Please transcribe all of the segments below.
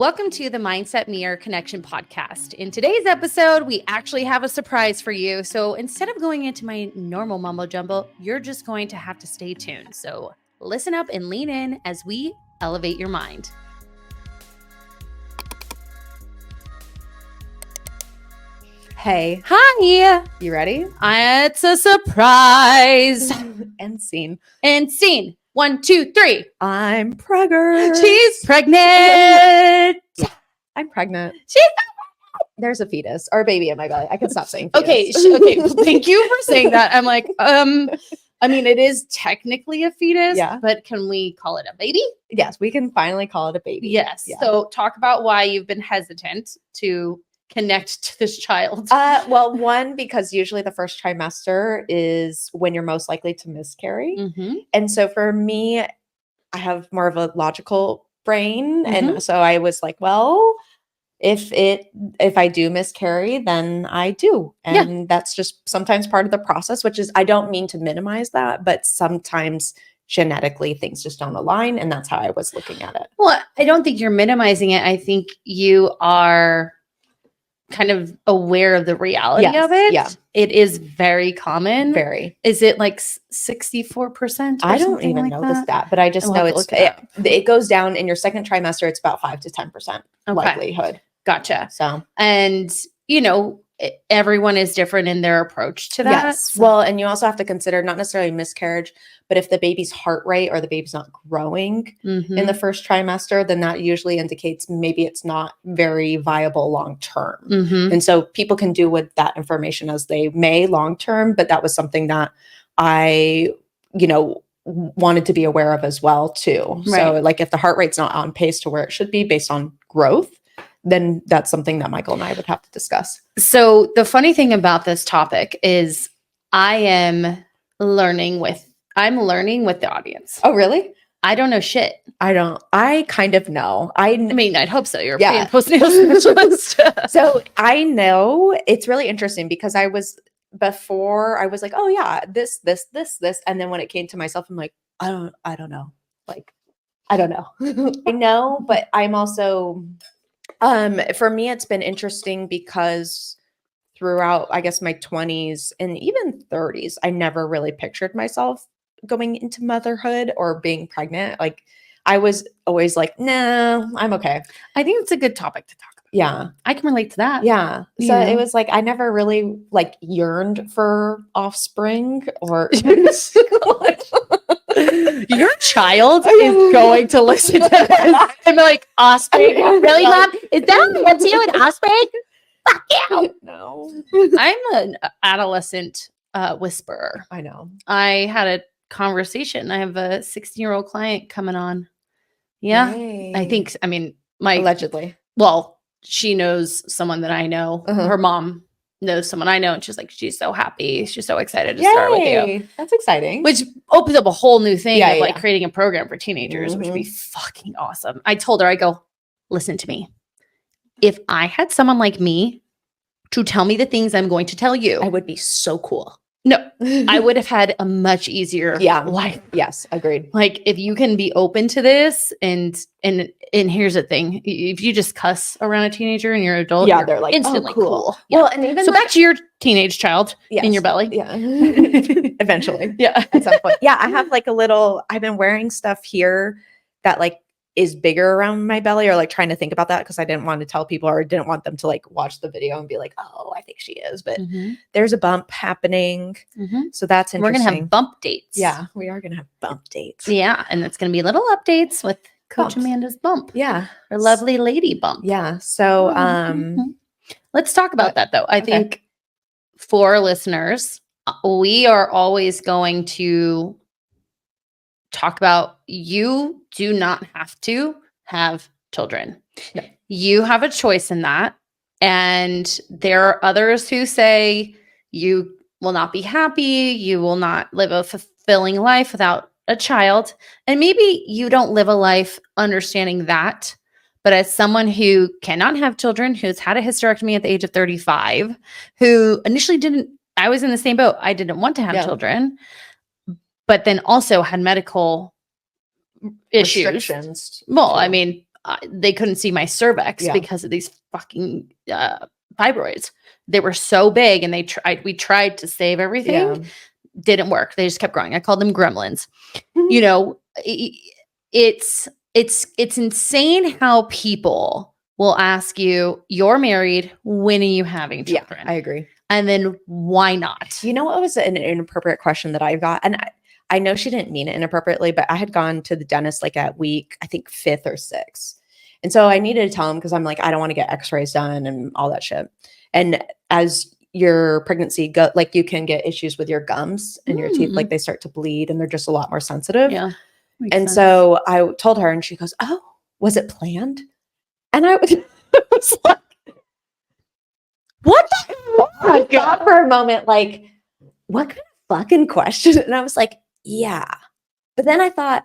Welcome to the Mindset Mirror Connection podcast. In today's episode, we actually have a surprise for you. So instead of going into my normal mumbo jumbo, you're just going to have to stay tuned. So listen up and lean in as we elevate your mind. Hey. Hi. You ready? It's a surprise. And scene. And scene. 1, 2, 3. I'm pregnant. She's pregnant. I'm pregnant. She's There's a fetus or a baby in my belly. I can stop saying okay. fetus. Okay. Thank you for saying that. I'm like, I mean, it is technically a fetus, but can we call it a baby? Yes, we can finally call it a baby. Yes. Yeah. So talk about why you've been hesitant to connect to this child. Well, one, because usually the first trimester is when you're most likely to miscarry. Mm-hmm. And so for me, I have more of a logical brain. Mm-hmm. And so I was like, well, if I do miscarry, then I do. And that's just sometimes part of the process, which is, I don't mean to minimize that, but sometimes genetically things just don't align. And that's how I was looking at it. Well, I don't think you're minimizing it. I think you are kind of aware of the reality of it. Yeah. It is very common. Very. Is it like 64%? I don't even know the stat, but I just know it goes down in your second trimester. It's about 5 to 10% likelihood. Gotcha. So, and everyone is different in their approach to that. Yes. Well, and you also have to consider not necessarily miscarriage, but if the baby's heart rate or the baby's not growing in the first trimester, then that usually indicates maybe it's not very viable long term. Mm-hmm. And so people can do with that information as they may long term, but that was something that I, wanted to be aware of as well too. Right. So like if the heart rate's not on pace to where it should be based on growth, then that's something that Michael and I would have to discuss. So the funny thing about this topic is I'm learning with the audience. Oh, really? I don't know shit. I kind of know. I mean, I'd hope so. You're a postnatal specialist. So I know it's really interesting because I was like, oh yeah, this. And then when it came to myself, I'm like, I don't know. Like, I don't know. I know, but I'm also, for me, it's been interesting because throughout, I guess, my 20s and even 30s, I never really pictured myself going into motherhood or being pregnant. Like I was always like, no, I'm okay. I think it's a good topic to talk about. Yeah. I can relate to that. Yeah. So it was like, I never really like yearned for offspring or your child is going to listen to this. I'm like, offspring? Really, Mom? Is that what's you an offspring? Fuck you. No. I'm an adolescent whisperer. I know. I had a conversation. I have a 16-year-old client coming on. Yeah. Yay. Allegedly. Well, she knows someone that I know. Uh-huh. Her mom knows someone I know. And she's like, she's so happy. She's so excited to start with you. That's exciting. Which opens up a whole new thing of creating a program for teenagers, which would be fucking awesome. I told her, I go, listen to me. If I had someone like me to tell me the things I'm going to tell you, I would be so cool. No, I would have had a much easier life. Yes, agreed. Like if you can be open to this and here's the thing. If you just cuss around a teenager and you're an adult, they're like instantly cool. Yeah. Well, and even so back to your teenage child in your belly. Yeah. Eventually. Yeah. At some point. Yeah. I have like I've been wearing stuff here that like is bigger around my belly or like trying to think about that because I didn't want to tell people or didn't want them to like watch the video and be like, oh, I think she is. But there's a bump happening. Mm-hmm. So that's interesting. We're going to have bump dates. Yeah, we are going to have bump dates. Yeah. And it's going to be little updates with Coach Amanda's bump. Yeah. Her lovely lady bump. Yeah. So let's talk about that though. I think for listeners, we are always going to talk about you do not have to have children. No. You have a choice in that. And there are others who say you will not be happy. You will not live a fulfilling life without a child. And maybe you don't live a life understanding that. But as someone who cannot have children, who's had a hysterectomy at the age of 35, who initially I was in the same boat. I didn't want to have children. But then also had medical issues. Restrictions. Well, I mean, they couldn't see my cervix Yeah. because of these fucking fibroids. They were so big, and we tried to save everything. Yeah. Didn't work. They just kept growing. I called them gremlins. You know, it's insane how people will ask you, you're married, when are you having children? Yeah, I agree. And then why not? You know what was an inappropriate question that I got? And I know she didn't mean it inappropriately, but I had gone to the dentist like at week, I think 5th or 6th. And so I needed to tell him because I'm like, I don't want to get x-rays done and all that shit. And as your pregnancy go, like you can get issues with your gums and your teeth, like they start to bleed and they're just a lot more sensitive. Yeah. And sense. so I told her and she goes, oh, was it planned? And I was like, what the fuck? I thought for a moment, like, what kind of fucking question? And I was like, yeah. But then I thought,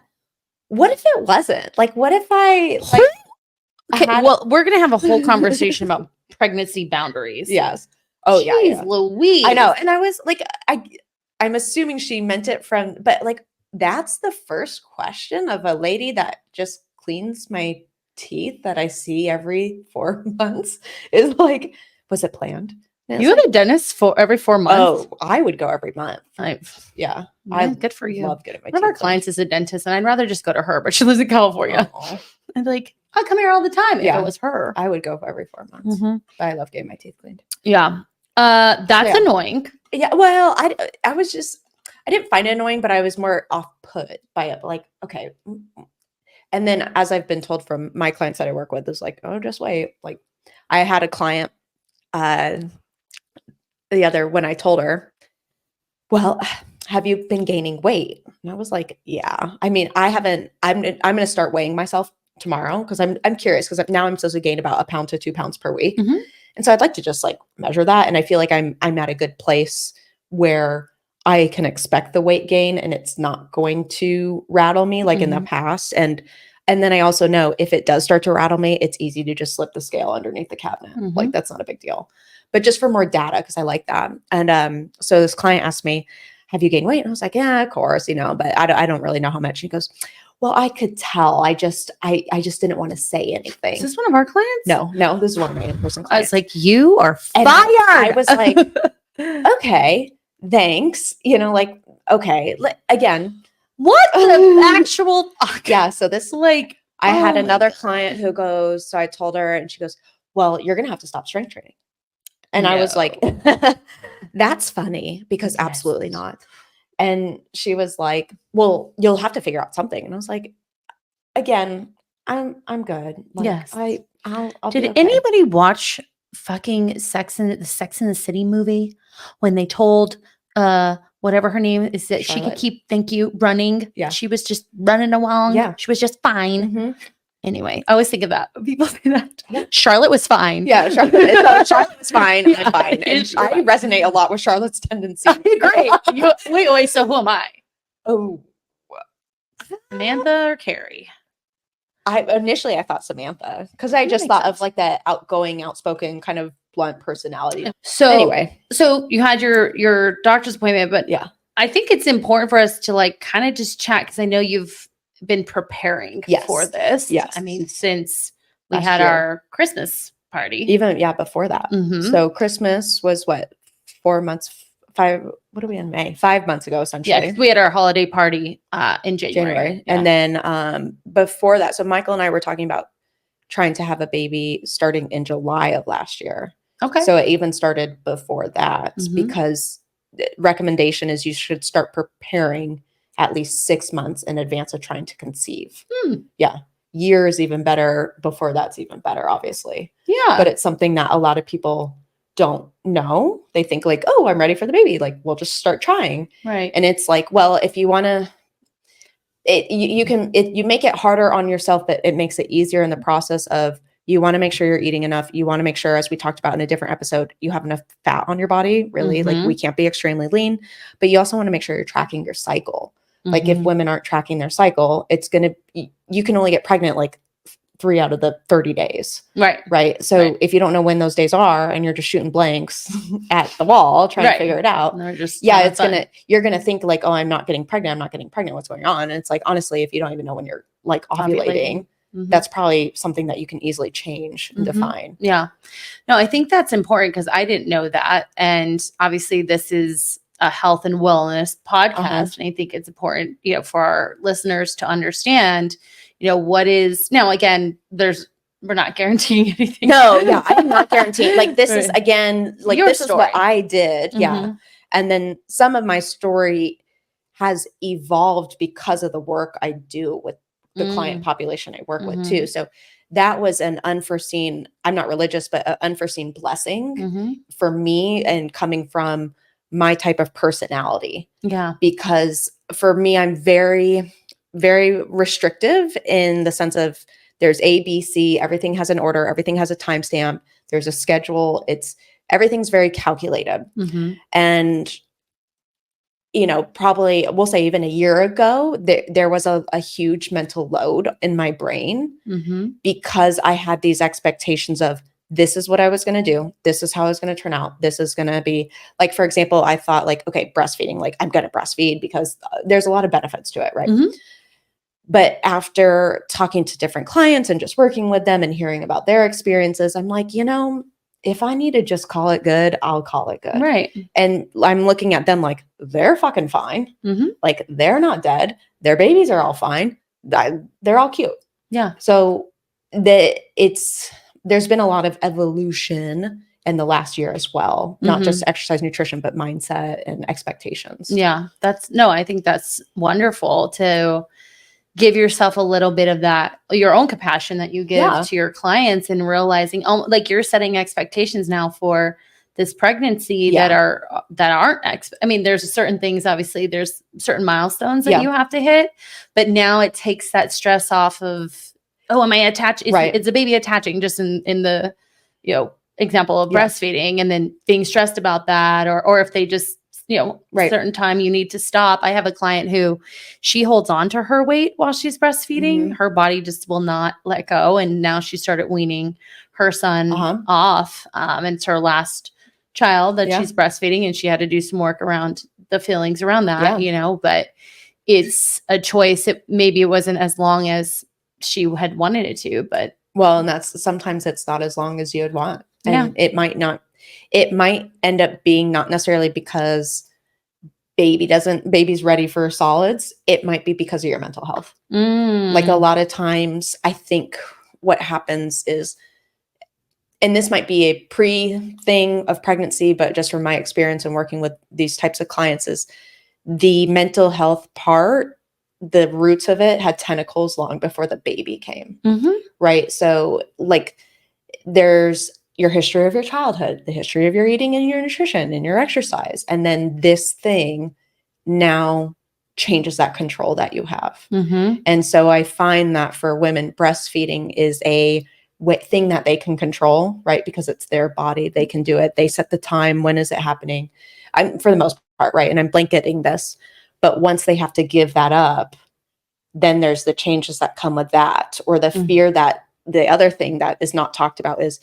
what if it wasn't? Like, what if I like okay, well, we're gonna have a whole conversation about pregnancy boundaries. Yes. Oh, Jeez, yeah. Louise. I know. And I was like, I'm assuming she meant it from, but like, that's the first question of a lady that just cleans my teeth that I see every 4 months is like, was it planned? You have a dentist for every 4 months? Oh, I would go every month. Yeah. Good for you. Love getting my One of our teeth clients is a dentist, and I'd rather just go to her, but she lives in California. I'm like, I'd come here all the time if it was her. I would go every 4 months. But I love getting my teeth cleaned. Yeah. That's annoying. Yeah. Well, I was just, I didn't find it annoying, but I was more off put by it. Like, okay. And then as I've been told from my clients that I work with is like, oh, just wait. Like I had a client, when I told her, well, have you been gaining weight? And I was like, yeah. I mean, I haven't, I'm going to start weighing myself tomorrow because I'm curious because now I'm supposed to gain about 1 pound to 2 pounds per week. And so I'd like to just like measure that. And I feel like I'm at a good place where I can expect the weight gain and it's not going to rattle me like in the past. And then I also know if it does start to rattle me, it's easy to just slip the scale underneath the cabinet. Like that's not a big deal. But just for more data, because I like that. And so this client asked me, have you gained weight? And I was like, yeah, of course, but I don't really know how much. He goes, well, I could tell. I just didn't want to say anything. Is this one of our clients? No, this is one of my in-person clients. I was like, you are fired. I was like, okay, thanks. Like, okay. Again, what the actual fuck? Yeah. So this like, I had another client who goes, so I told her and she goes, well, you're going to have to stop strength training. And I was like, that's funny because absolutely not. And she was like, well, you'll have to figure out something. And I was like, again, I'm good. Like, yes. I'll Did anybody watch fucking Sex in the City movie when they told whatever her name is that Charlotte. she could keep running? Yeah. She was just running along. Yeah. She was just fine. Anyway, I always think of that. People say that. Yeah. Charlotte was fine. Yeah, Charlotte was fine. Yeah, I'm fine. And I resonate a lot with Charlotte's tendency. Great. Wait, so who am I? Oh. Samantha or Carrie? Initially I thought Samantha because I just thought of like that outgoing, outspoken kind of blunt personality. So anyway, so you had your doctor's appointment, but yeah, I think it's important for us to like kind of just chat because I know you've been preparing for this. Yes. I mean, since we Last had year. our Christmas party. Even before that. So Christmas was what, 4 months, 5, what are we in May? 5 months ago, essentially. Yeah, we had our holiday party in January. Yeah. And then before that, so Michael and I were talking about trying to have a baby starting in July of last year. Okay. So it even started before that because the recommendation is you should start preparing at least 6 months in advance of trying to conceive. Yeah. Years even better. Before that's even better, obviously. Yeah. But it's something that a lot of people don't know. They think like, oh, I'm ready for the baby. Like, we'll just start trying. Right. And it's like, well, if you want to, you make it harder on yourself, but it makes it easier in the process of you want to make sure you're eating enough. You want to make sure, as we talked about in a different episode, you have enough fat on your body, really. Like we can't be extremely lean, but you also want to make sure you're tracking your cycle. Like if women aren't tracking their cycle, it's going to, you can only get pregnant like 3 out of the 30 days. Right. So if you don't know when those days are and you're just shooting blanks at the wall, trying to figure it out, you're going to think like, oh, I'm not getting pregnant. What's going on? And it's like, honestly, if you don't even know when you're like ovulating, that's probably something that you can easily change and define. Yeah. No, I think that's important because I didn't know that. And obviously this is a health and wellness podcast. And I think it's important, for our listeners to understand, what is now, again, we're not guaranteeing anything. No, yeah, I am not guaranteeing. Like this is again, like Your this story. is what I did. Yeah. And then some of my story has evolved because of the work I do with the client population I work with too. So that was an unforeseen, I'm not religious, but an unforeseen blessing for me and coming from my type of personality. Yeah. Because for me, I'm very, very restrictive in the sense of there's A, B, C, everything has an order, everything has a timestamp, there's a schedule. Everything's very calculated. And probably we'll say even a year ago, there was a huge mental load in my brain because I had these expectations of this is what I was going to do. This is how I was going to turn out. This is going to be like, for example, I thought like, okay, breastfeeding, like I'm going to breastfeed because there's a lot of benefits to it. Right. But after talking to different clients and just working with them and hearing about their experiences, I'm like, if I need to just call it good, I'll call it good. Right. And I'm looking at them like they're fucking fine. Like they're not dead. Their babies are all fine. They're all cute. Yeah. So there's been a lot of evolution in the last year as well, not just exercise, nutrition, but mindset and expectations. Yeah. I think that's wonderful to give yourself a little bit of that, your own compassion that you give to your clients and realizing, like you're setting expectations now for this pregnancy that aren't, there's certain things, obviously there's certain milestones that you have to hit, but now it takes that stress off of, am I attached? Is the baby attaching just in the, example of breastfeeding and then being stressed about that, or if they just, certain time you need to stop. I have a client who she holds on to her weight while she's breastfeeding. Her body just will not let go. And now she started weaning her son off. And it's her last child that she's breastfeeding, and she had to do some work around the feelings around that, but it's a choice. Maybe it wasn't as long as she had wanted it to, but. Well, and sometimes it's not as long as you would want. And it might end up being not necessarily because baby's ready for solids. It might be because of your mental health. Like a lot of times I think what happens is, and this might be a pre-thing of pregnancy, but just from my experience and working with these types of clients, is the mental health part, the roots of it had tentacles long before the baby came. Right. So like there's your history of your childhood, the history of your eating and your nutrition and your exercise. And then this thing now changes that control that you have. And so I find that for women, breastfeeding is a thing that they can control, right? Because it's their body. They can do it. They set the time. When is it happening? For the most part, right? And I'm blanketing this, but once they have to give that up, then there's the changes that come with that, or the fear that the other thing that is not talked about is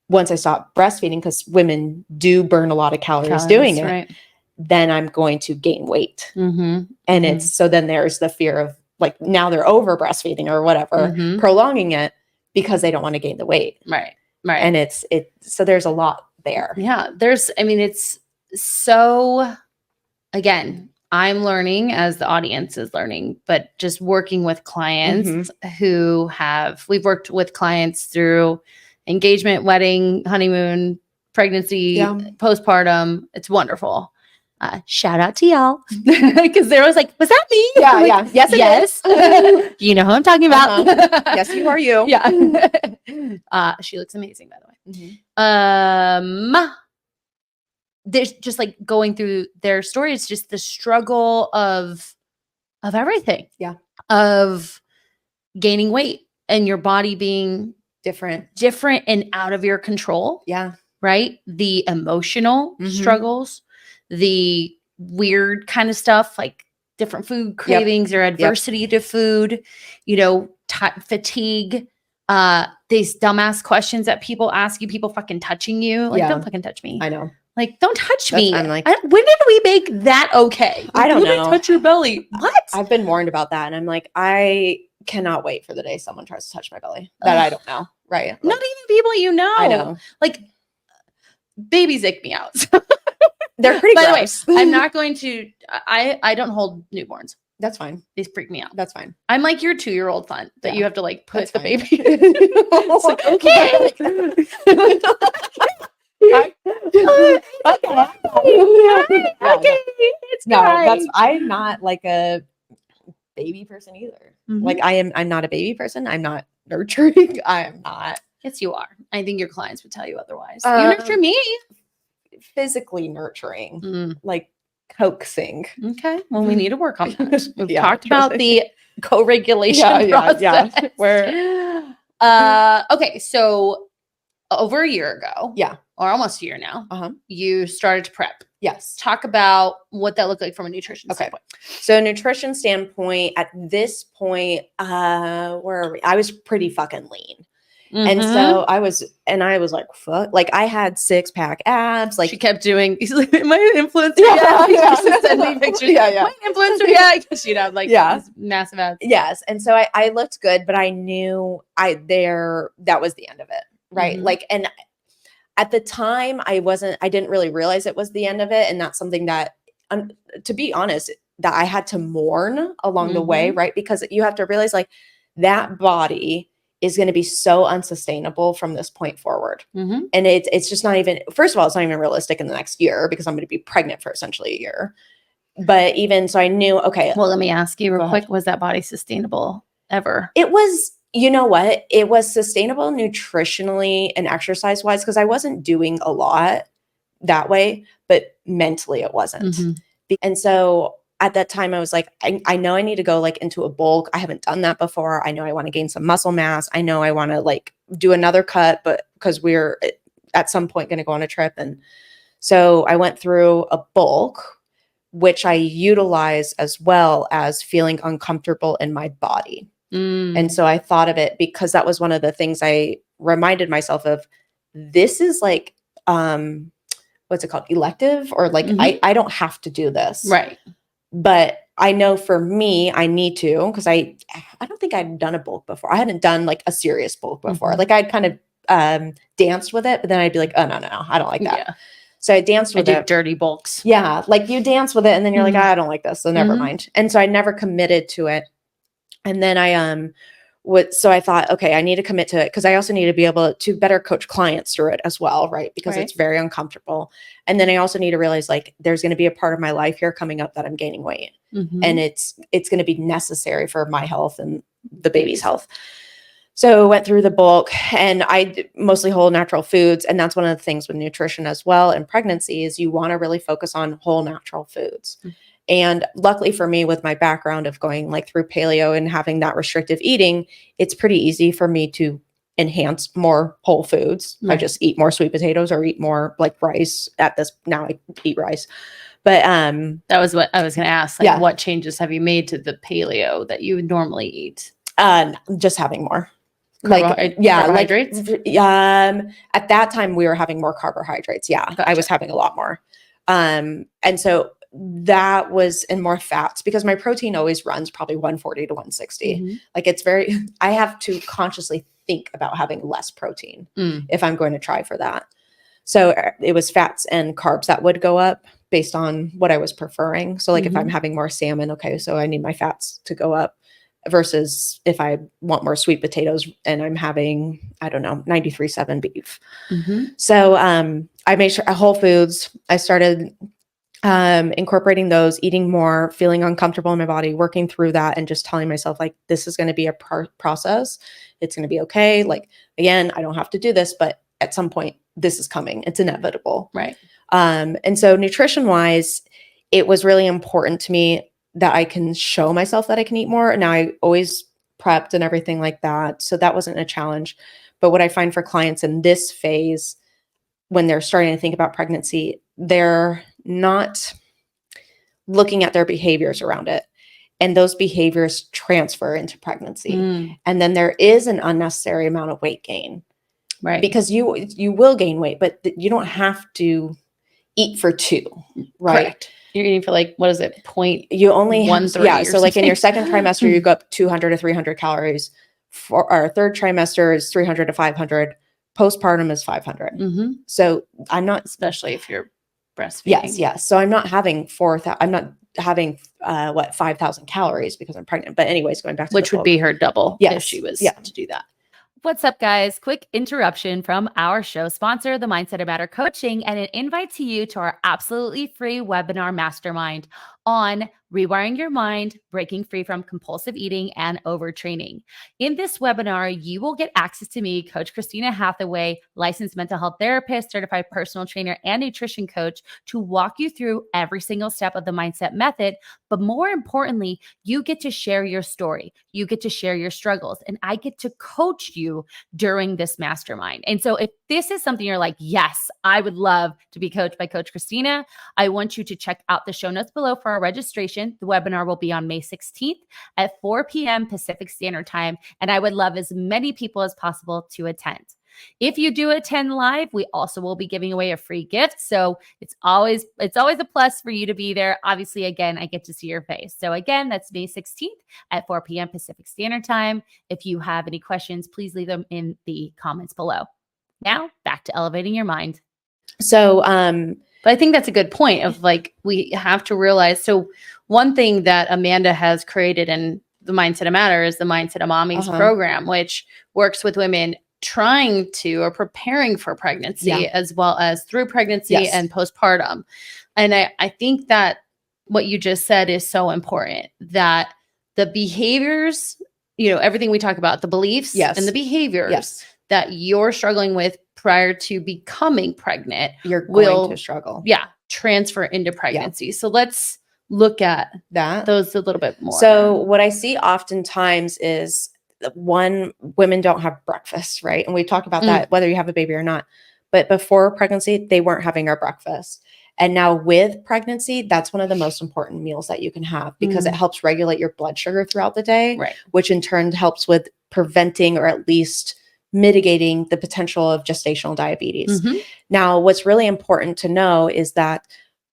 once I stop breastfeeding, because women do burn a lot of calories doing it, then I'm going to gain weight. And it's, so then there's the fear of like, now they're over breastfeeding or whatever, prolonging it because they don't want to gain the weight. Right. And so there's a lot there. Yeah. It's so, again, I'm learning as the audience is learning, but just working with clients we've worked with clients through engagement, wedding, honeymoon, pregnancy, postpartum. It's wonderful. Shout out to y'all. Because they're always like, was that me? Yeah, like, Yes, yes. You know who I'm talking about. Yes, you are you. Yeah. She looks amazing, by the way. There's just like going through their story. It's just the struggle of everything. Yeah. Of gaining weight and your body being different and out of your control. Yeah. Right. The emotional struggles, the weird kind of stuff like different food cravings or adversity to food, fatigue, these dumbass questions that people ask you, people fucking touching you. Like, don't fucking touch me. I know. Like, don't touch me. I'm like, when did we make that okay? I don't know. Touch your belly. What? I've been warned about that. And I'm like, I cannot wait for the day someone tries to touch my belly that I don't know. Right. Like, Not even people you know. I know. Like babies ick me out. They're pretty By gross. the way, I'm not going to, I don't hold newborns. That's fine. They freak me out. That's fine. I'm like your 2-year-old son that you have to like put That's the fine. baby. It's like, okay. Okay. It's No, I'm not like a baby person either. Mhm. Like I'm not a baby person. I'm not nurturing. I am not. Yes, you are. I think your clients would tell you otherwise. You nurture me. Physically nurturing, Mm. like coaxing. Okay. Well, we need to work on that. We've Yeah, talked about the co-regulation process. Yeah. Where Okay, so over a year ago, yeah, or almost a year now, uh-huh. you started to prep. Yes. Talk about what that looked like from a nutrition standpoint. So nutrition standpoint, at this point, where are we? I was pretty fucking lean. And so I was like, fuck, like I had 6-pack abs. Like she kept doing, my influencer. Yeah. She used to send me pictures. Yeah. My influencer. Yeah. Because she'd have like these massive abs. Yes. And so I looked good, but I knew that was the end of it. Right. Mhm. Like, and at the time I didn't really realize it was the end of it. And that's something that, to be honest, that I had to mourn along the way. Right. Because you have to realize like that body is going to be so unsustainable from this point forward. Mm-hmm. And it's just not even, first of all, it's not even realistic in the next year because I'm going to be pregnant for essentially a year. But even so I knew, okay. Well, let me ask you real quick, was that body sustainable ever? It was, you know what? It was sustainable nutritionally and exercise wise because I wasn't doing a lot that way, but mentally it wasn't. Mm-hmm. And so at that time, I was like, I know I need to go like into a bulk. I haven't done that before. I know I want to gain some muscle mass. I know I want to like do another cut, but because we're at some point going to go on a trip. And so I went through a bulk, which I utilize as well as feeling uncomfortable in my body. And so I thought of it because that was one of the things I reminded myself of. This is like, what's it called? Elective or like, I don't have to do this. Right. But I know for me, I need to, because I don't think I'd done a bulk before. I hadn't done like a serious bulk before. Like I'd kind of danced with it, but then I'd be like, oh, no, I don't like that. Yeah. So I danced with it. Dirty bulks. Yeah. Like you dance with it and then you're like, I don't like this. So never mind. And so I never committed to it. And then so I thought, okay, I need to commit to it because I also need to be able to better coach clients through it as well, right? Because it's very uncomfortable. And then I also need to realize like there's going to be a part of my life here coming up that I'm gaining weight. And it's going to be necessary for my health and the baby's health. So I went through the bulk and I mostly whole natural foods. And that's one of the things with nutrition as well in pregnancy is you want to really focus on whole natural foods. And luckily for me, with my background of going like through paleo and having that restrictive eating, it's pretty easy for me to enhance more whole foods. I just eat more sweet potatoes or eat more like rice now I eat rice. But that was what I was going to ask. Like, what changes have you made to the paleo that you would normally eat? Just having more. Carbohydrates? At that time we were having more carbohydrates. Yeah. Gotcha. I was having a lot more. And so that was in more fats because my protein always runs probably 140 to 160. Like I have to consciously think about having less protein if I'm going to try for that. So it was fats and carbs that would go up based on what I was preferring. So like if I'm having more salmon, okay, so I need my fats to go up versus if I want more sweet potatoes and I'm having, I don't know, 93.7 beef. So I made sure Whole Foods, I started incorporating those, eating more, feeling uncomfortable in my body, working through that and just telling myself like, this is going to be a process. It's going to be okay. Like, again, I don't have to do this, but at some point this is coming. It's inevitable. Right. And so nutrition wise, it was really important to me that I can show myself that I can eat more. Now I always prepped and everything like that. So that wasn't a challenge. But what I find for clients in this phase, when they're starting to think about pregnancy, they're not looking at their behaviors around it. And those behaviors transfer into pregnancy. And then there is an unnecessary amount of weight gain. Right. Because you will gain weight, but you don't have to eat for two. Right. Correct. You're eating for like, what is it? You only have, 130 or so like in your something. second trimester, you go up 200 to 300 calories. For our third trimester is 300 to 500. Postpartum is 500. Mm-hmm. So I'm not, Especially if you're breastfeeding. yes. So I'm not having 4,000, I'm not having 5,000 calories because I'm pregnant. But anyways, going back to Which would be her double if she was Yeah. to do that. What's up, guys? Quick interruption from our show sponsor, the Mindset Matter Coaching, and an invite to you to our absolutely free webinar mastermind on rewiring your mind, breaking free from compulsive eating and overtraining. In this webinar, you will get access to me, Coach Christina Hathaway, licensed mental health therapist, certified personal trainer, and nutrition coach, to walk you through every single step of the mindset method. But more importantly, you get to share your story. You get to share your struggles, and I get to coach you during this mastermind. And so if this is something you're like, yes, I would love to be coached by Coach Christina, I want you to check out the show notes below for our registration. The webinar will be on May 16th at 4 p.m. Pacific Standard Time, and I would love as many people as possible to attend. If you do attend live, we also will be giving away a free gift. So it's always a plus for you to be there. Obviously, again, I get to see your face. So again, that's May 16th at 4 p.m. Pacific Standard Time. If you have any questions, please leave them in the comments below. Now back to elevating your mind. So, but I think that's a good point of like, we have to realize. So one thing that Amanda has created in the Mindset of Matter is the Mindset of Mommies program, which works with women trying to or preparing for pregnancy as well as through pregnancy and postpartum. And I think that what you just said is so important, that the behaviors, everything we talk about, the beliefs and the behaviors that you're struggling with prior to becoming pregnant, you're going to struggle. Transfer into pregnancy. So let's look at those a little bit more. So what I see oftentimes is, one, women don't have breakfast, right? And we talk about that, whether you have a baby or not. But before pregnancy, they weren't having our breakfast. And now with pregnancy, that's one of the most important meals that you can have, because it helps regulate your blood sugar throughout the day, which in turn helps with preventing or at least mitigating the potential of gestational diabetes. Now, what's really important to know is that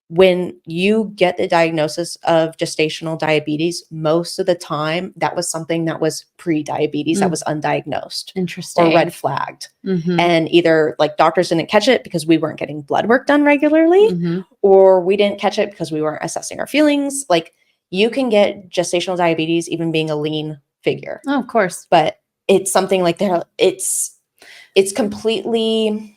when you get the diagnosis of gestational diabetes, most of the time that was something that was pre-diabetes, that was undiagnosed. Interesting. Or red flagged. And either like doctors didn't catch it because we weren't getting blood work done regularly, or we didn't catch it because we weren't assessing our feelings. Like, you can get gestational diabetes even being a lean figure. Oh, of course. But it's something like it's completely,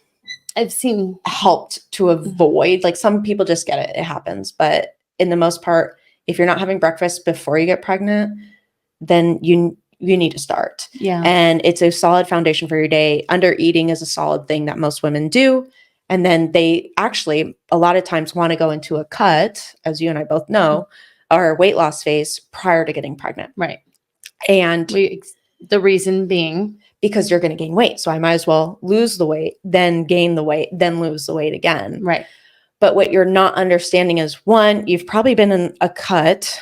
I've seen, helped to avoid. Like, some people just get it. It happens. But in the most part, if you're not having breakfast before you get pregnant, then you need to start. Yeah. And it's a solid foundation for your day. Under eating is a solid thing that most women do. And then they actually a lot of times want to go into a cut, as you and I both know, or weight loss phase prior to getting pregnant. Right. And the reason being, because you're going to gain weight. So I might as well lose the weight, then gain the weight, then lose the weight again. Right. But what you're not understanding is, one, you've probably been in a cut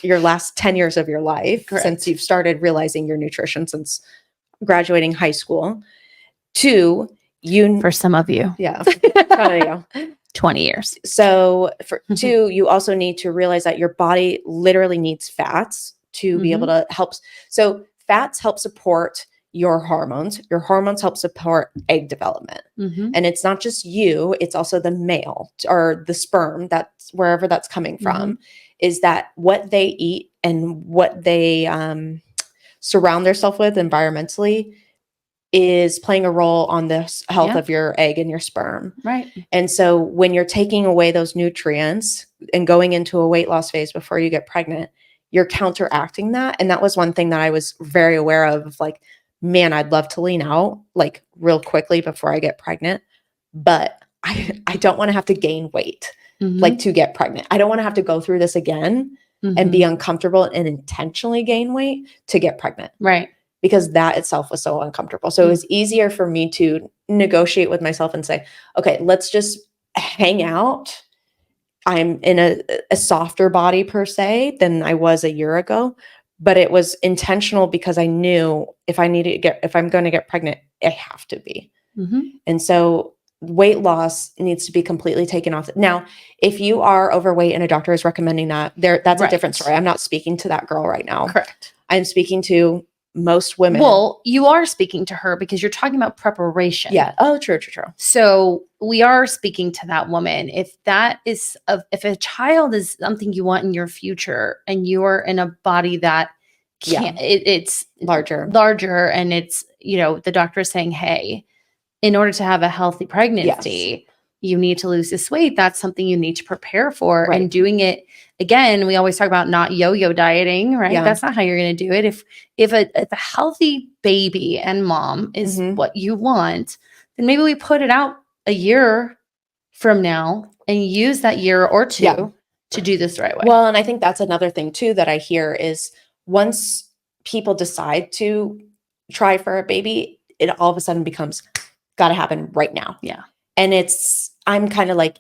your last 10 years of your life. Correct. Since you've started realizing your nutrition since graduating high school. Two, for some of you. Yeah. There you go. 20 years. So for two, you also need to realize that your body literally needs fats to be able to help. So fats help support your hormones. Your hormones help support egg development. And it's not just you, it's also the male or the sperm, that's wherever that's coming from, is that what they eat and what they surround themselves with environmentally is playing a role on the health of your egg and your sperm. Right. And so when you're taking away those nutrients and going into a weight loss phase before you get pregnant, you're counteracting that. And that was one thing that I was very aware of, like, man, I'd love to lean out like real quickly before I get pregnant, but I don't want to have to gain weight like to get pregnant. I don't want to have to go through this again and be uncomfortable and intentionally gain weight to get pregnant. Right. Because that itself was so uncomfortable. So it was easier for me to negotiate with myself and say, okay, let's just hang out. I'm in a softer body per se than I was a year ago, but it was intentional because I knew if I'm going to get pregnant, I have to be. And so weight loss needs to be completely taken off. Now, if you are overweight and a doctor is recommending that, that's a different story. I'm not speaking to that girl right now. Correct. I'm speaking to most women. Well, you are speaking to her because you're talking about preparation. Yeah. Oh, true. So we are speaking to that woman. If that is, if a child is something you want in your future and you are in a body that can't, it's larger and it's, the doctor is saying, hey, in order to have a healthy pregnancy, you need to lose this weight. That's something you need to prepare for. Right. And doing it, again, we always talk about not yo-yo dieting, right? Yeah. That's not how you're going to do it. If a healthy baby and mom is what you want, then maybe we put it out a year from now and use that year or two to do this the right way. Well, and I think that's another thing too that I hear is once people decide to try for a baby, it all of a sudden becomes got to happen right now. Yeah. And I'm kind of like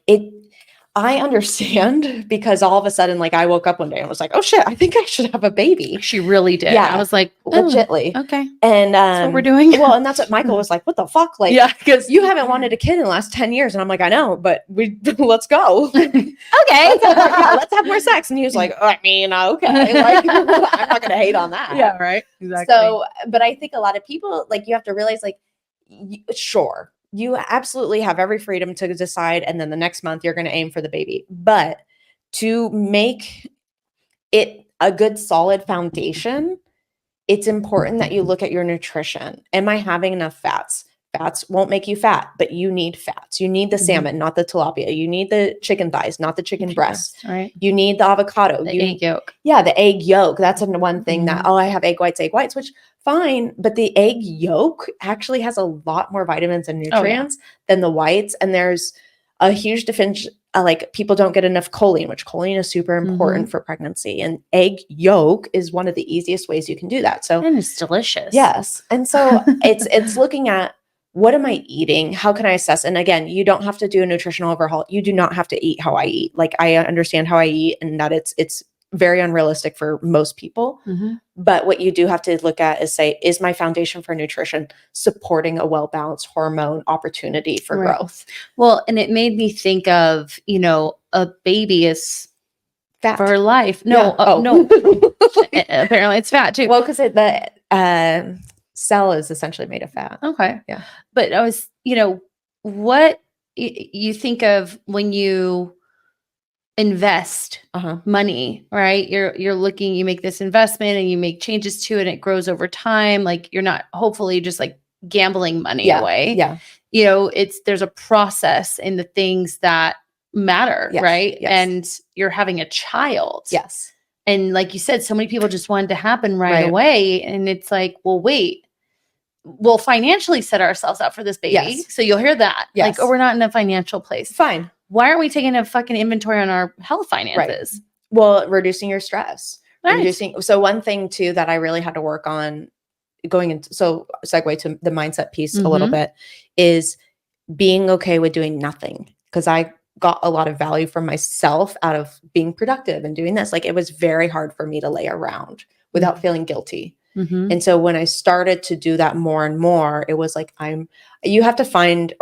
I understand because all of a sudden, like I woke up one day and was like, oh shit, I think I should have a baby. She really did. Yeah. I was like, legitly. Okay. And that's what we're doing. Well, and that's what Michael was like, what the fuck? Like, because you haven't wanted a kid in the last 10 years. And I'm like, I know, but let's go. Okay. Let's have more sex. And he was like, okay. Like, I'm not going to hate on that. Yeah. Right. Exactly. So, but I think a lot of people, like you have to realize like, sure, you absolutely have every freedom to decide. And then the next month you're going to aim for the baby. But to make it a good, solid foundation, it's important that you look at your nutrition. Am I having enough fats? Fats won't make you fat, but you need fats. You need the salmon, not the tilapia. You need the chicken thighs, not the chicken breasts. Right. You need the avocado. The egg yolk. Yeah, the egg yolk. That's one thing that, I have egg whites, which fine. But the egg yolk actually has a lot more vitamins and nutrients than the whites. And there's a huge difference. Like people don't get enough choline, which choline is super important for pregnancy. And egg yolk is one of the easiest ways you can do that. So, and it's delicious. Yes. And so it's looking at what am I eating? How can I assess? And again, you don't have to do a nutritional overhaul. You do not have to eat how I eat. Like I understand how I eat and that it's very unrealistic for most people. But what you do have to look at is say, is my foundation for nutrition supporting a well-balanced hormone opportunity for growth? Well, and it made me think of, a baby is fat for life. No, no. Apparently it's fat too. Well, because the cell is essentially made of fat. Okay. Yeah. But I was, what you think of when you invest money, right? You're looking, you make this investment and you make changes to it and it grows over time. Like you're not hopefully just like gambling money away. Yeah. There's a process in the things that matter, right? Yes. And you're having a child. Yes. And like you said, so many people just wanted to happen right away. And it's like, well, wait, we'll financially set ourselves up for this baby. Yes. So you'll hear that. Yes. Like, oh, we're not in a financial place. Fine. Why aren't we taking a fucking inventory on our health finances? Right. Well, reducing your stress. Right. So one thing too that I really had to work on going into, so segue to the mindset piece a little bit, is being okay with doing nothing. Because I got a lot of value from myself out of being productive and doing this. Like it was very hard for me to lay around without feeling guilty. And so when I started to do that more and more, it was like, I had to find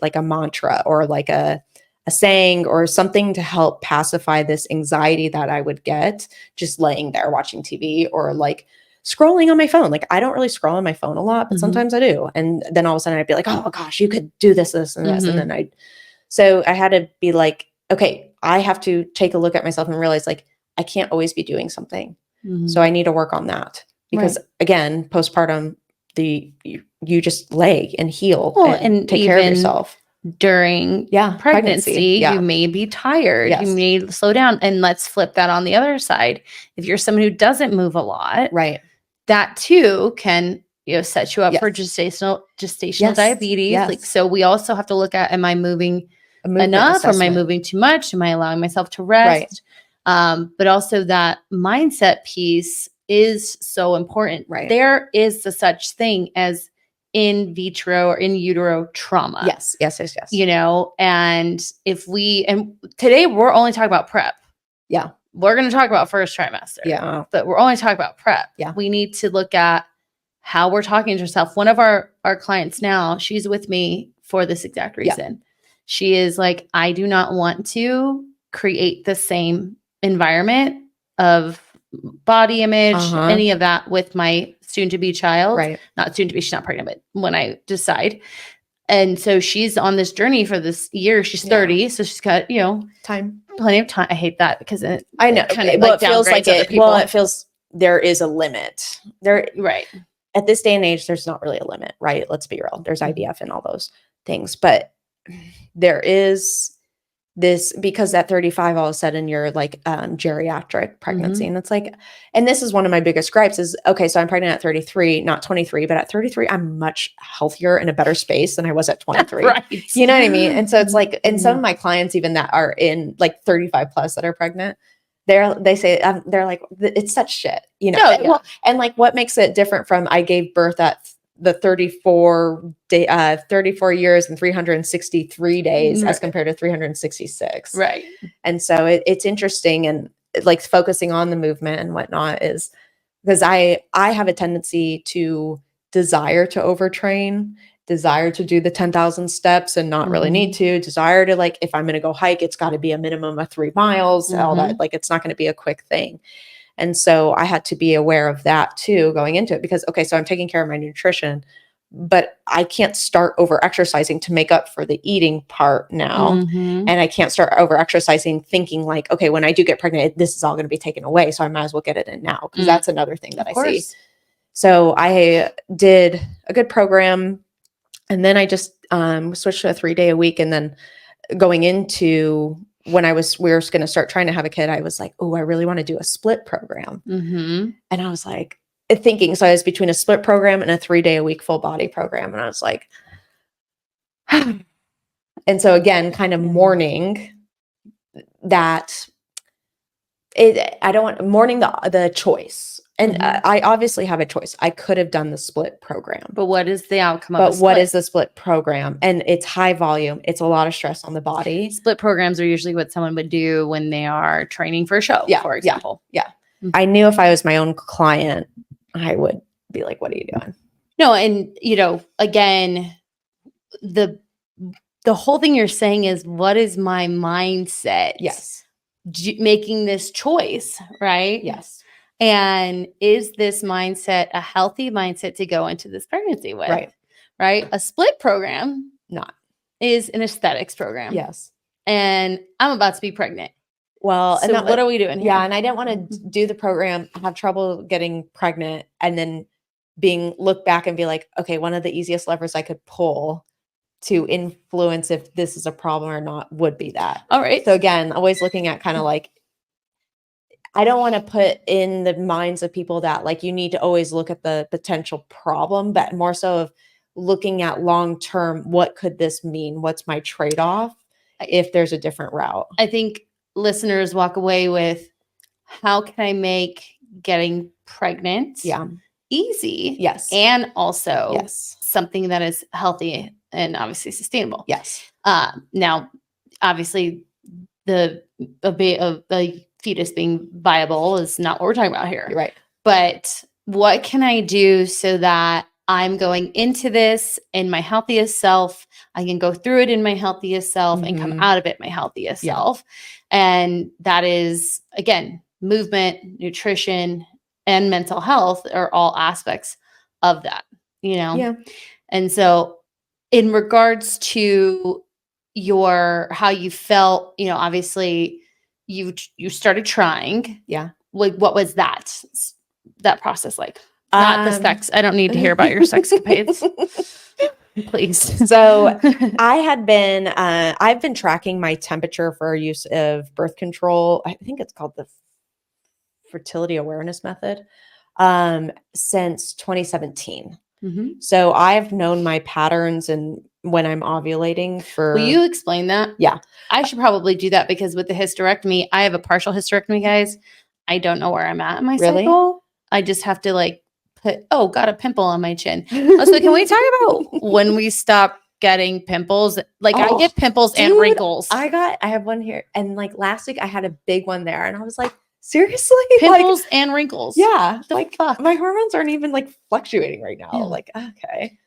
like a mantra or like a saying or something to help pacify this anxiety that I would get just laying there watching TV or like scrolling on my phone. Like I don't really scroll on my phone a lot, but sometimes I do. And then all of a sudden I'd be like, oh gosh, you could do this, this, and this. And then so I had to be like, okay, I have to take a look at myself and realize like, I can't always be doing something. So I need to work on that. Because again, postpartum, you just lay and heal and take care of yourself. During pregnancy, you may be tired. You may slow down. And let's flip that on the other side. If you're someone who doesn't move a lot, that too can set you up for gestational diabetes. Like, so we also have to look at, am I moving enough? Or am I moving too much? Am I allowing myself to rest? But also that mindset piece is so important. There is the such thing as in vitro or in utero trauma. Yes. And and today we're only talking about prep. Yeah. We're going to talk about first trimester. Yeah. But we're only talking about prep. Yeah. We need to look at how we're talking to ourselves. One of our clients now, she's with me for this exact reason. She is like, I do not want to create the same environment of body image, any of that with my soon-to-be child. Right. Not soon-to-be, she's not pregnant, but when I decide. And so she's on this journey for this year. She's 30, so she's got, time, plenty of time. I hate that because I know. it kind of It feels like other people. Well, it feels there is a limit there. Right. At this day and age, there's not really a limit, right? Let's be real. There's IVF and all those things, but there is this, because at 35, all of a sudden you're like geriatric pregnancy. And it's like, and this is one of my biggest gripes is, okay, so I'm pregnant at 33, not 23, but at 33, I'm much healthier in a better space than I was at 23. Right. You know what I mean? And so it's like, and some of my clients, even that are in like 35 plus that are pregnant, they say, they're like, it's such shit, Well, and like, what makes it different from I gave birth at the 34 years and 363 days as compared to 366. Right. And so it's interesting, and like focusing on the movement and whatnot is because I have a tendency to desire to overtrain, desire to do the 10,000 steps and not really need to, desire to, like, if I'm going to go hike, it's got to be a minimum of 3 miles, all that, like, it's not going to be a quick thing. And so I had to be aware of that too, going into it, because, okay, so I'm taking care of my nutrition, but I can't start over exercising to make up for the eating part now. And I can't start over exercising thinking like, okay, when I do get pregnant, this is all going to be taken away. So I might as well get it in now. Cause that's another thing that I see. So I did a good program, and then I just switched to a 3-day a week. And then going into when we were going to start trying to have a kid, I was like, oh, I really want to do a split program. And I was like thinking, so I was between a split program and a 3-day a week full body program. And I was like, and so again, kind of mourning that I don't want mourning the choice. And I obviously have a choice. I could have done the split program. But what is the outcome of But what is the split program? And it's high volume. It's a lot of stress on the body. Split programs are usually what someone would do when they are training for a show, for example. I knew if I was my own client, I would be like, what are you doing? No, and, again, the whole thing you're saying is, what is my mindset? Yes. Making this choice, right? Yes. And is this mindset a healthy mindset to go into this pregnancy with? Right. A split program is an aesthetics program. Yes. And I'm about to be pregnant. Well, so what are we doing here? Yeah. And I didn't want to do the program, have trouble getting pregnant, and then look back and be like, okay, one of the easiest levers I could pull to influence if this is a problem or not would be that. All right. So again, always looking at kind of like, I don't want to put in the minds of people that like you need to always look at the potential problem, but more so of looking at long-term, what could this mean? What's my trade-off if there's a different route? I think listeners walk away with, how can I make getting pregnant easy? Yes. And also something that is healthy and obviously sustainable. Yes. Now, obviously, the fetus being viable is not what we're talking about here. Right. But what can I do so that I'm going into this in my healthiest self? I can go through it in my healthiest self and come out of it my healthiest self. And that is, again, movement, nutrition, and mental health are all aspects of that, Yeah. And so in regards to how you felt, obviously you started trying. Yeah. Like, what was that process like? Not the sex. I don't need to hear about your sexcapades. Please. So I've been tracking my temperature for use of birth control. I think it's called the Fertility Awareness Method, since 2017. So I've known my patterns and when I'm ovulating for. Will you explain that? Yeah. I should probably do that, because with the hysterectomy, I have a partial hysterectomy, guys. I don't know where I'm at in my cycle. I just have to got a pimple on my chin. So can we talk about when we stop getting pimples? Like, I get pimples and wrinkles. I have one here. And like last week I had a big one there, and I was like, seriously? Pimples and wrinkles. Yeah. The fuck? My hormones aren't even like fluctuating right now. Yeah. Like, okay.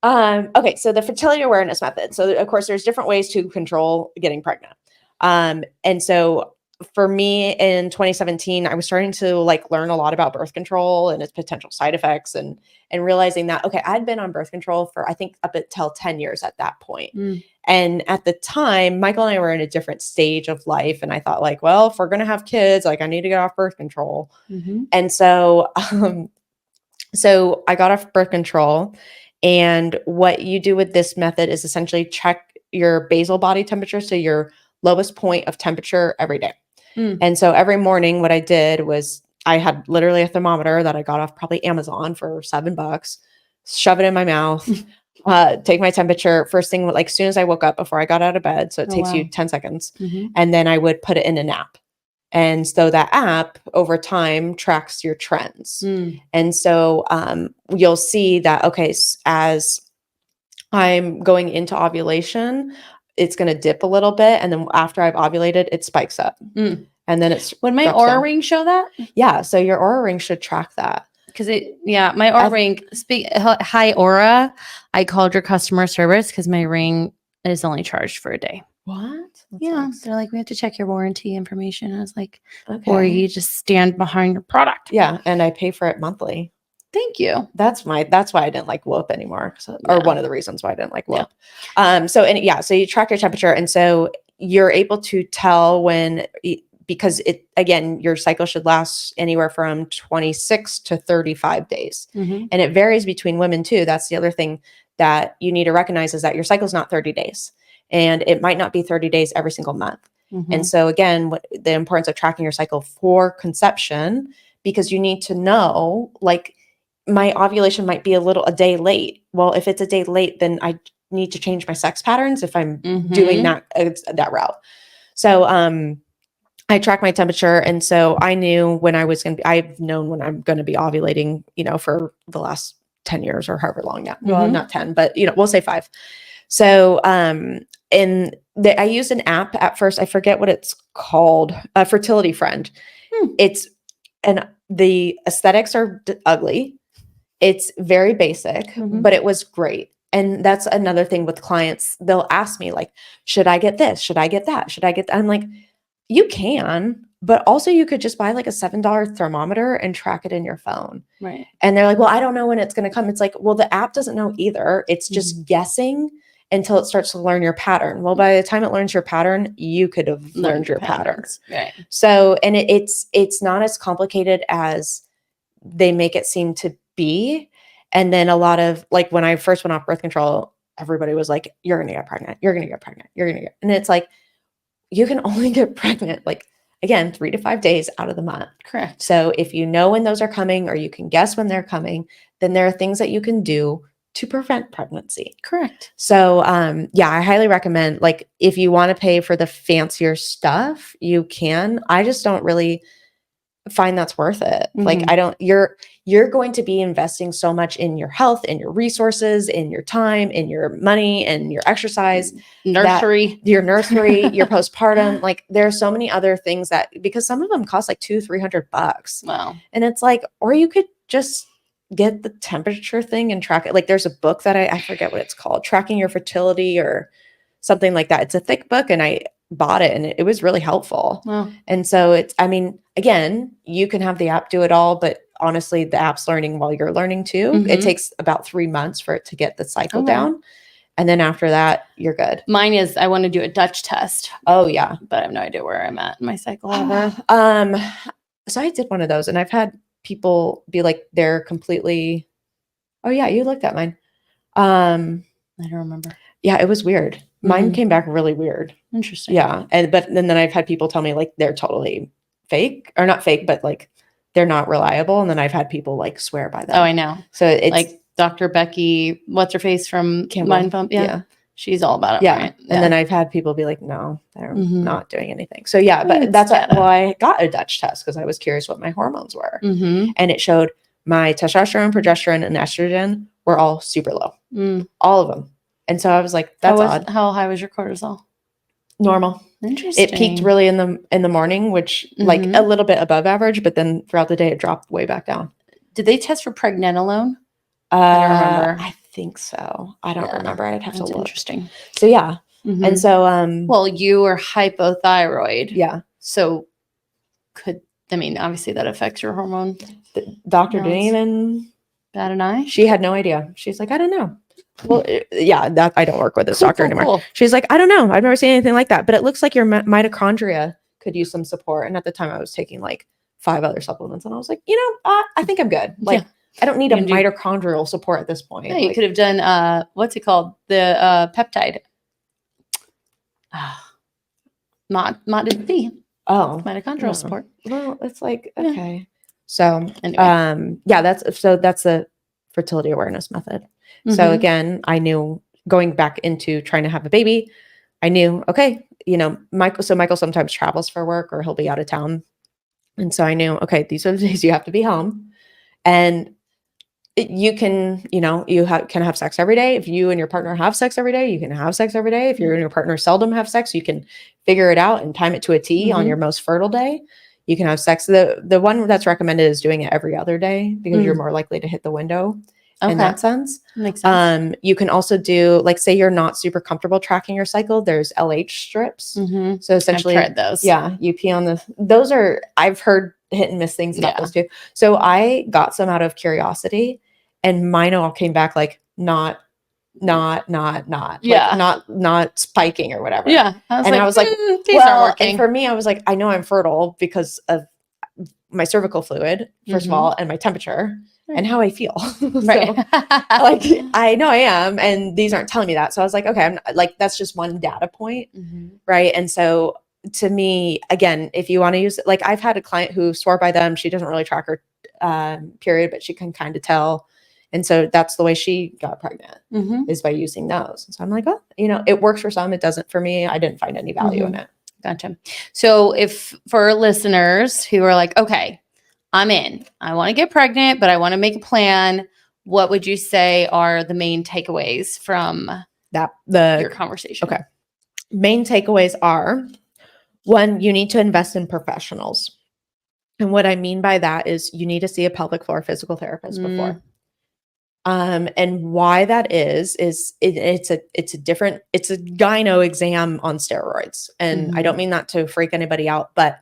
Okay. So the fertility awareness method. So of course there's different ways to control getting pregnant. And so for me in 2017, I was starting to like learn a lot about birth control and its potential side effects and realizing that, okay, I'd been on birth control for, I think up until 10 years at that point. And at the time, Michael and I were in a different stage of life. And I thought like, well, if we're going to have kids, like I need to get off birth control. And so, so I got off birth control. And what you do with this method is essentially check your basal body temperature. So your lowest point of temperature every day. And so every morning what I did was I had literally a thermometer that I got off probably Amazon for $7, shove it in my mouth, take my temperature first thing, like as soon as I woke up before I got out of bed. So it takes you 10 seconds. And then I would put it in an app. And so that app over time tracks your trends. And so you'll see that, okay, as I'm going into ovulation, it's going to dip a little bit. And then after I've ovulated, it spikes up. And then it's Would my Aura ring show that? Yeah. So your Aura ring should track that. Because my Aura ring, hi Aura, I called your customer service because my ring is only charged for a day. What? Yeah. They're like, we have to check your warranty information. I was like, Okay. or you just stand behind your product. Yeah. And I pay for it monthly. Thank you. That's why I didn't like Whoop anymore. Or one of the reasons why I didn't like Whoop. So you track your temperature. And so you're able to tell when, because again, your cycle should last anywhere from 26 to 35 days. And it varies between women too. That's the other thing that you need to recognize is that your cycle is not 30 days and it might not be 30 days every single month. And so again, the importance of tracking your cycle for conception, because you need to know, like, my ovulation might be a day late. Well, if it's a day late, then I need to change my sex patterns if I'm doing that route. So, I track my temperature. And so I knew when I was I've known when I'm going to be ovulating, for the last 10 years or however long now. Well, not 10, but we'll say 5. So, I used an app at first. I forget what it's called. Fertility Friend. The aesthetics are ugly. It's very basic, but it was great. And that's another thing with clients. They'll ask me like, should I get this? Should I get that? Should I get that? I'm like, you can, but also you could just buy like a $7 thermometer and track it in your phone. Right. And they're like, well, I don't know when it's going to come. It's like, well, the app doesn't know either. It's just guessing until it starts to learn your pattern. Well, by the time it learns your pattern, you could have learned your patterns. Right. So, and it's not as complicated as they make it seem to be. And then a lot of, like, when I first went off birth control, everybody was like, you're going to get pregnant. You're going to get pregnant. You're going to get, and it's like, you can only get pregnant, like, again, 3 to 5 days out of the month. Correct. So if you know when those are coming, or you can guess when they're coming, then there are things that you can do to prevent pregnancy. Correct. So, I highly recommend, like, if you want to pay for the fancier stuff, you can. I just don't really find that's worth it. Like, you're going to be investing so much in your health, in your resources, in your time, in your money, and your exercise, your nursery, your postpartum. Like, there are so many other things that, because some of them cost like $200-$300. Wow. And it's like, or you could just get the temperature thing and track it. Like, there's a book that I forget what it's called, Tracking Your Fertility or something like that. It's a thick book, and I bought it, and it was really helpful. Wow. And so again, you can have the app do it all, but honestly, the app's learning while you're learning too. It takes about 3 months for it to get the cycle down. And then after that, you're good. Mine is, I want to do a Dutch test. Oh yeah. But I have no idea where I'm at in my cycle ever. So I did one of those, and I've had people be like, they're completely, oh yeah, you looked at mine. I don't remember. Yeah, it was weird. Mine came back really weird. Interesting. Yeah. But then I've had people tell me like they're totally fake, or not fake, but like they're not reliable. And then I've had people like swear by them. Oh, I know. So it's like Dr. Becky, what's her face from Mind Pump? Yeah. She's all about it. Yeah. Right? And then I've had people be like, no, they're not doing anything. So yeah, but that's why I got a Dutch test, because I was curious what my hormones were. And it showed my testosterone, progesterone, and estrogen were all super low. All of them. And so I was like, that's odd. How high was your cortisol? Normal. Interesting. It peaked really in the morning, which like a little bit above average, but then throughout the day it dropped way back down. Did they test for pregnenolone? I don't remember. I think so. I don't remember. I'd have to That's look. interesting. So yeah. And so well, you were hypothyroid. yeah. So obviously that affects your hormone. The doctor didn't even bat an eye. She had no idea. She's like, I don't know. Well, yeah, that I don't work with this doctor anymore. Cool. She's like, I don't know. I've never seen anything like that, but it looks like your mitochondria could use some support. And at the time I was taking like 5 other supplements and I was like, I think I'm good. Like, I don't need a mitochondrial support at this point. Yeah, you could have done, what's it called? The peptide. MOD-D. Oh, mitochondrial support. Well, it's like, okay. So, anyway. that's the fertility awareness method. So again, I knew going back into trying to have a baby, I knew, okay, Michael sometimes travels for work or he'll be out of town. And so I knew, okay, these are the days you have to be home and you can, can have sex every day. If you and your partner have sex every day, you can have sex every day. If you and your partner seldom have sex, you can figure it out and time it to a T on your most fertile day. You can have sex. The one that's recommended is doing it every other day because you're more likely to hit the window in that sense. Makes sense. You can also do, like, say you're not super comfortable tracking your cycle. There's LH strips. So essentially, I've tried those. Yeah, you pee on those are, I've heard hit and miss things about those too. So I got some out of curiosity and mine all came back like not spiking or whatever. Yeah. I was like, these aren't working. And for me, I was like, I know I'm fertile because of my cervical fluid, first of all, and my temperature and how I feel. Right. So, like, I know I am, and these aren't telling me that. So I was like, okay, I'm like, that's just one data point. Right. And so to me, again, if you want to use it, like I've had a client who swore by them. She doesn't really track her period, but she can kind of tell. And so that's the way she got pregnant is by using those. So I'm like, oh, it works for some. It doesn't for me. I didn't find any value in it. Gotcha. So if for listeners who are like, okay, I'm in, I want to get pregnant, but I want to make a plan. What would you say are the main takeaways from your conversation? Okay. Main takeaways are, one, you need to invest in professionals. And what I mean by that is you need to see a pelvic floor physical therapist before. And why that is it's a gyno exam on steroids. And I don't mean that to freak anybody out, but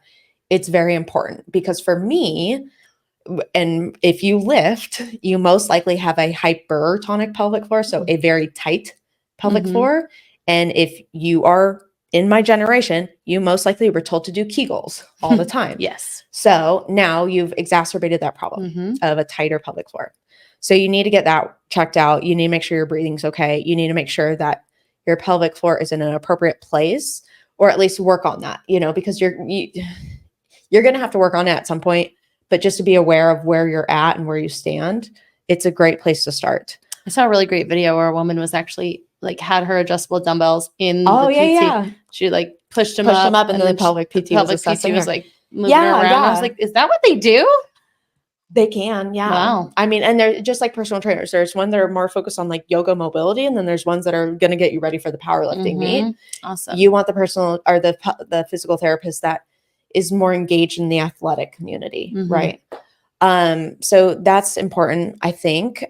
it's very important because for me, and if you lift, you most likely have a hypertonic pelvic floor, so a very tight pelvic floor. And if you are in my generation, you most likely were told to do Kegels all the time. Yes. So now you've exacerbated that problem of a tighter pelvic floor. So you need to get that checked out. You need to make sure your breathing's okay. You need to make sure that your pelvic floor is in an appropriate place, or at least work on that, because you're going to have to work on it at some point, but just to be aware of where you're at and where you stand, it's a great place to start. I saw a really great video where a woman was actually like had her adjustable dumbbells in the PT. Yeah. She like pushed them up and then the pelvic PT was like moving around. I was like, is that what they do? They can, yeah. Wow. I mean, and they're just like personal trainers. There's one that are more focused on like yoga mobility, and then there's ones that are going to get you ready for the powerlifting meet. Awesome. You want the personal or the physical therapist that is more engaged in the athletic community, right? So that's important. I think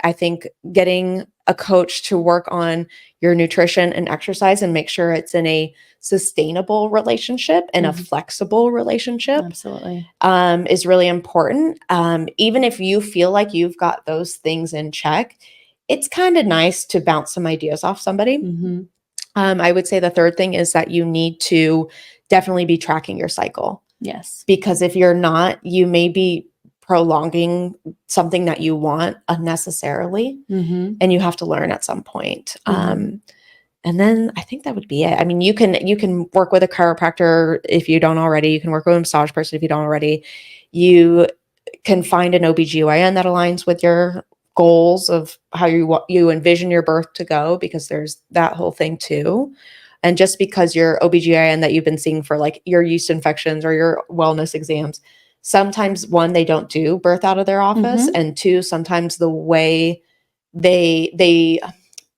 getting a coach to work on your nutrition and exercise and make sure it's in a sustainable relationship and a flexible relationship. Absolutely. Is really important. Even if you feel like you've got those things in check, it's kind of nice to bounce some ideas off somebody. I would say the third thing is that you need to definitely be tracking your cycle. Yes. Because if you're not, you may be prolonging something that you want unnecessarily, and you have to learn at some point. And then I think that would be it. I mean, you can work with a chiropractor if you don't already. You can work with a massage person if you don't already. You can find an OBGYN that aligns with your goals of how you envision your birth to go, because there's that whole thing too. And just because your OBGYN that you've been seeing for like your yeast infections or your wellness exams, sometimes one, they don't do birth out of their office, and two, sometimes the way they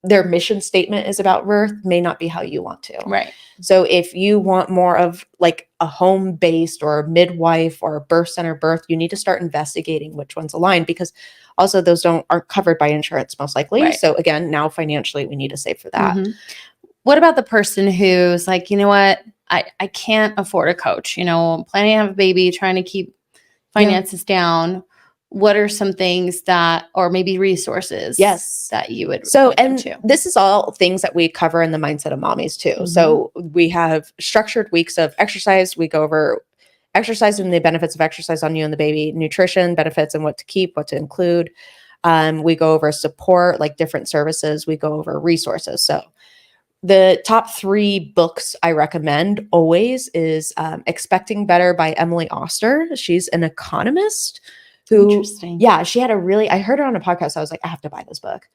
their mission statement is about birth may not be how you want to. Right. So if you want more of like a home-based or a midwife or a birth center birth, you need to start investigating which ones align, because also those aren't covered by insurance most likely. Right. So again, now financially we need to save for that. Mhm. What about the person who's like, you know what, I can't afford a coach, I'm planning to have a baby, trying to keep finances down. What are some things that, or maybe resources that you would point them to? This is all things that we cover in the Mindset of Mommies too. Mhm. So we have structured weeks of exercise. We go over exercise and the benefits of exercise on you and the baby, nutrition benefits and what to keep, what to include. We go over support, like different services. We go over resources. So the top 3 books I recommend always is Expecting Better by Emily Oster. She's an economist who, Interesting. she had I heard her on a podcast. I was like, I have to buy this book.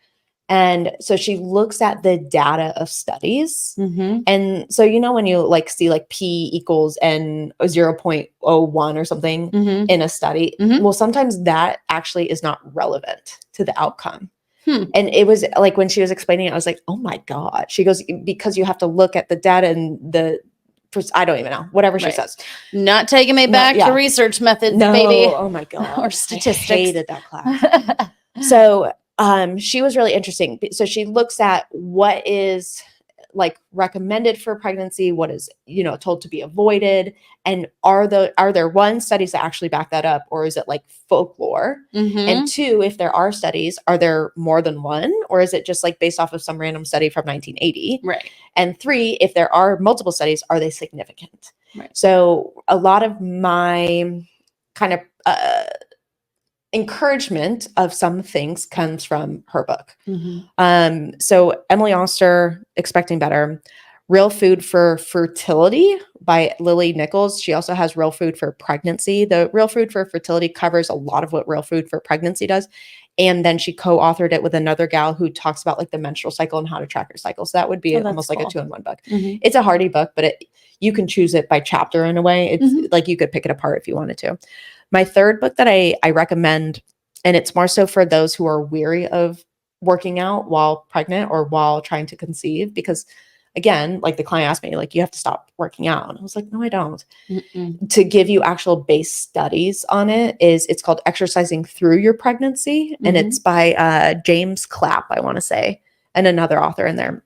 And so she looks at the data of studies. Mhm. And so, when you like see like P equals N 0.01 or something Mhm. in a study, Mhm. well, sometimes that actually is not relevant to the outcome. Hmm. And it was like, when she was explaining it, I was like, oh my God. She goes, because you have to look at the data and I don't even know, whatever she Right. says. Not taking me back to research methods, baby. Oh my God. Or statistics. I hated that class. So she was really interesting. So she looks at what is like recommended for pregnancy, what is, told to be avoided. And are there one, studies that actually back that up, or is it like folklore? Mhm. And 2, if there are studies, are there more than one, or is it just like based off of some random study from 1980? Right. And 3, if there are multiple studies, are they significant? Right. So a lot of my kind of encouragement of some things comes from her book. Mhm. So Emily Oster, Expecting Better, Real Food for Fertility by Lily Nichols. She also has Real Food for Pregnancy. The Real Food for Fertility covers a lot of what Real Food for Pregnancy does. And then she co-authored it with another gal who talks about like the menstrual cycle and how to track your cycle. So that would be almost like a 2-in-1 book. Mhm. It's a hardy book, but you can choose it by chapter in a way. It's Mhm. like you could pick it apart if you wanted to. My third book that I recommend, and it's more so for those who are weary of working out while pregnant or while trying to conceive, because again, like the client asked me, like, you have to stop working out. And I was like, no, I don't. Mm-mm. To give you actual base studies on it's called Exercising Through Your Pregnancy. And Mhm. it's by James Clapp, I want to say, and another author in there.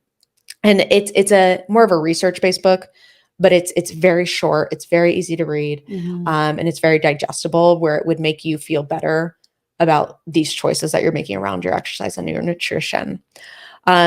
And it's a more of a research-based book, but it's very short. It's very easy to read. Mhm. And it's very digestible, where it would make you feel better about these choices that you're making around your exercise and your nutrition.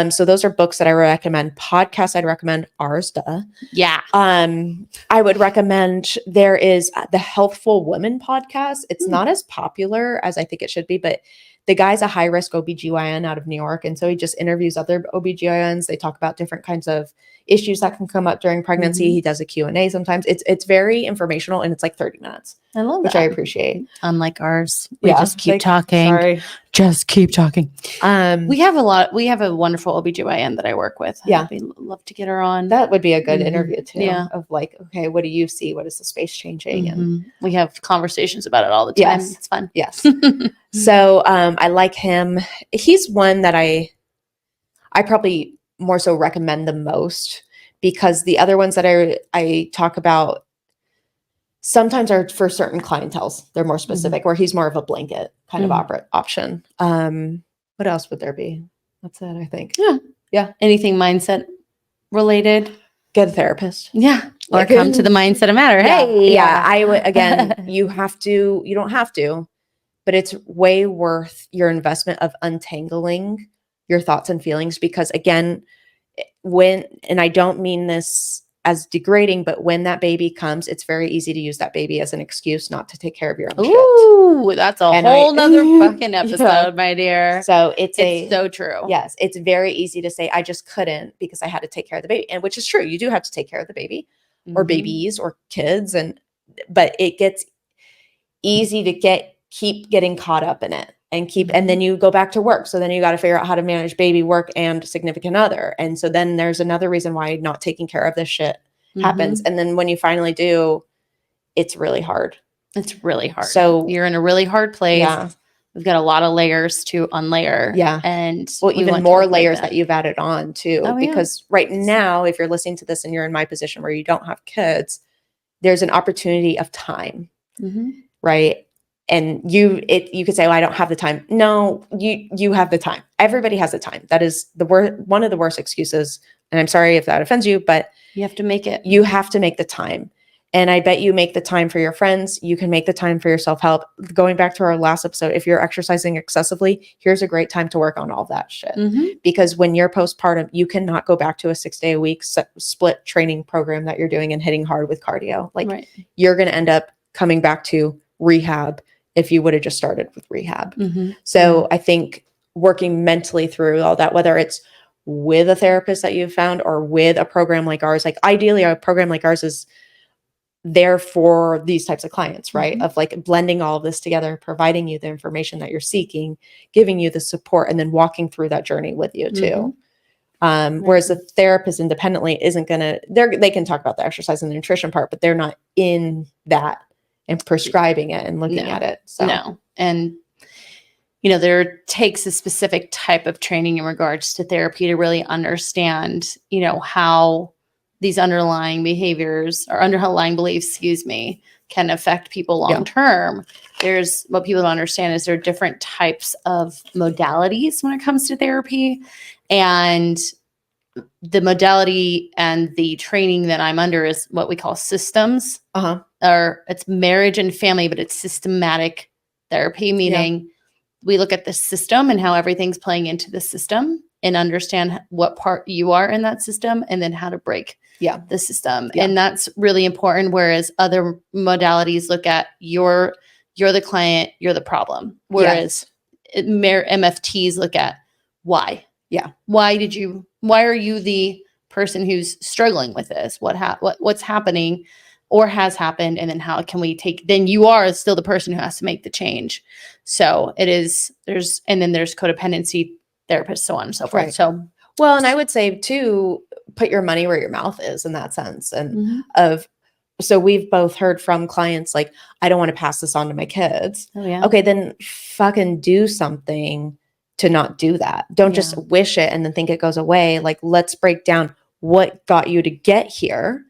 So those are books that I recommend. Podcasts I'd recommend, ours, duh. Yeah. I would recommend, there is the Healthful Women podcast. It's not as popular as I think it should be, but the guy's a high-risk OBGYN out of New York. And so he just interviews other OBGYNs. They talk about different kinds of issues that can come up during pregnancy. Mhm. He does a Q&A sometimes. It's very informational, and it's like 30 minutes, I love which that. I appreciate. Unlike ours, we Yeah, just keep like, talking. Sorry. Just keep talking. We We have a wonderful OBGYN that I work with. Yeah. I'd love to get her on. that would be a good Mhm. interview too. Yeah. Of like, okay, what do you see? What is the space changing? And Mhm. We have conversations about it all the time. Yes. It's fun. yes. So I like him. He's one that I probably more so recommend the most, because the other ones that I talk about sometimes are for certain clienteles. They're more specific, where he's more of a blanket kind of option. What else would there be? That's it, I think. Yeah. Anything mindset related? Get a therapist. Yeah. Or Like, come to the Mindset of Matter. Hey. Yeah. I would, again, you don't have to, but it's way worth your investment of untangling your thoughts and feelings, because again, and I don't mean this as degrading, but when that baby comes, it's very easy to use that baby as an excuse not to take care of your own shit. Ooh, that's a whole nother fucking Yeah. episode, my dear. So It's so true. Yes, it's very easy to say, I just couldn't because I had to take care of the baby. And which is true. You do have to take care of the baby or Mhm. babies or kids. But it gets easy to keep getting caught up in it and then you go back to work. So then you got to figure out how to manage baby, work, and significant other. And so then there's another reason why not taking care of this shit happens. And then when you finally do, it's really hard. It's really hard. So you're in a really hard place. Yeah. we've got a lot of layers to unlayer. Yeah. And Well, we even want to more avoid layers that you've added on too, Oh, yeah. because right now, if you're listening to this and you're in my position where you don't have kids, there's an opportunity of time, right? And you could say, well, I don't have the time. No, you have the time. Everybody has the time. That is one of the worst excuses. And I'm sorry if that offends you, but You have to make it. you have to make the time. And I bet you make the time for your friends. You can make the time for your self-help. Going back to our last episode, if you're exercising excessively, here's a great time to work on all that shit. Because when you're postpartum, you cannot go back to a 6-day-a-week split training program that you're doing and hitting hard with cardio. Like you're going to end up coming back to rehab if you would have just started with rehab. So I think working mentally through all that, whether it's with a therapist that you've found or with a program like ours, like ideally a program like ours is there for these types of clients, right? Of like blending all of this together, providing you the information that you're seeking, giving you the support, and then walking through that journey with you too. Whereas the therapist independently isn't going to, they can talk about the exercise and the nutrition part, but they're not in that and prescribing it and looking at it. So. No. And, you know, there takes a specific type of training in regards to therapy to really understand, you know, how these underlying behaviors or underlying beliefs, can affect people long term. There's what people don't understand is there are different types of modalities when it comes to therapy. And the modality and the training that I'm under is what we call systems. Or it's marriage and family, but it's systematic therapy, meaning we look at the system and how everything's playing into the system and understand what part you are in that system and then how to break the system. And that's really important. Whereas other modalities look at you're the client, you're the problem. Whereas MFTs look at why. Why are you the person who's struggling with this? What's happening or has happened? And then how can we then you are still the person who has to make the change. So there's codependency therapists, so on and so forth. Right. So, well, and I would say too, put your money where your mouth is in that sense. And so we've both heard from clients, like, I don't want to pass this on to my kids. Okay, then fucking do something to not do that. Don't just wish it and then think it goes away. Like, let's break down what got you to get here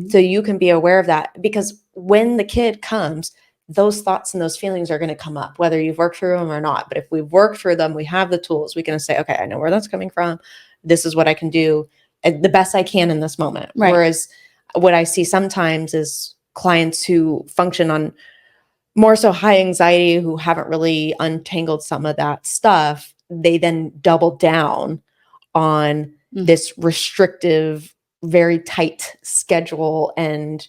so you can be aware of that. Because when the kid comes, those thoughts and those feelings are going to come up, whether you've worked through them or not. But if we've worked through them, we have the tools. We can say, okay, I know where that's coming from. This is what I can do the best I can in this moment. Right. Whereas what I see sometimes is clients who function on more so high anxiety, who haven't really untangled some of that stuff. They then double down on this restrictive, very tight schedule and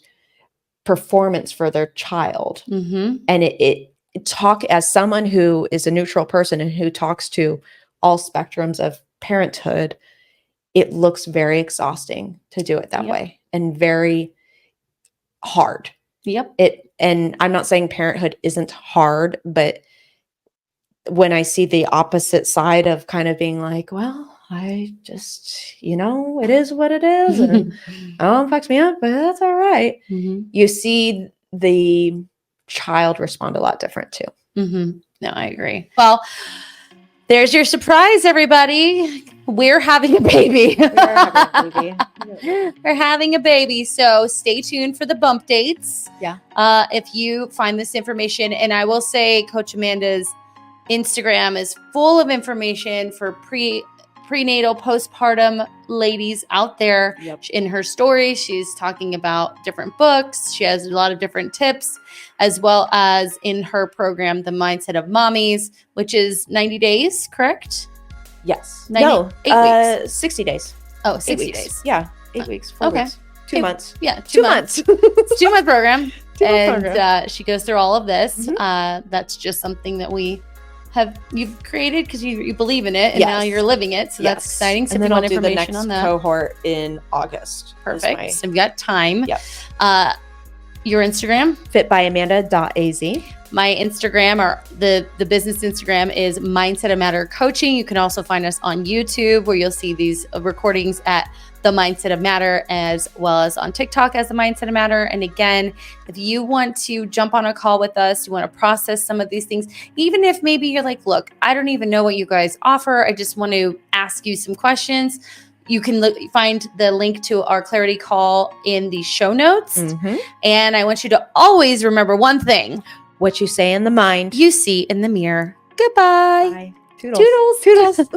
performance for their child. And it talk as someone who is a neutral person and who talks to all spectrums of parenthood, it looks very exhausting to do it that way and very hard. And I'm not saying parenthood isn't hard, but when I see the opposite side of kind of being like, well, I just, it is what it is. And it fucks me up, but that's all right. You see the child respond a lot different too. No, I agree. Well, there's your surprise, everybody. We're having a baby. We're having a baby. So stay tuned for the bump dates. If you find this information, and I will say Coach Amanda's Instagram is full of information for prenatal, postpartum ladies out there. In her story, she's talking about different books. She has a lot of different tips, as well as in her program, The Mindset of Mommies, which is 90 days, correct? Yes. 8 weeks. 60 days. Oh, 60 days. Yeah. 8 weeks. 4 weeks. 2 months. Yeah. 2 months. It's a 2-month program. 2-month program. She goes through all of this. That's just something that you've created because you believe in it and now you're living it. So that's exciting. So and if then you want I'll do the information next on that cohort in August. Perfect. So we've got time. Yep. Your Instagram? fitbyamanda.az. My Instagram, or the business Instagram, is Mindset of Matter Coaching. You can also find us on YouTube, where you'll see these recordings at the Mindset of Matter, as well as on TikTok as the Mindset of Matter. And again, if you want to jump on a call with us, you want to process some of these things, even if maybe you're like, look, I don't even know what you guys offer, I just want to ask you some questions, you can find the link to our clarity call in the show notes. And I want you to always remember one thing: what you say in the mind, you see in the mirror. Goodbye. Bye. Toodles. Toodles.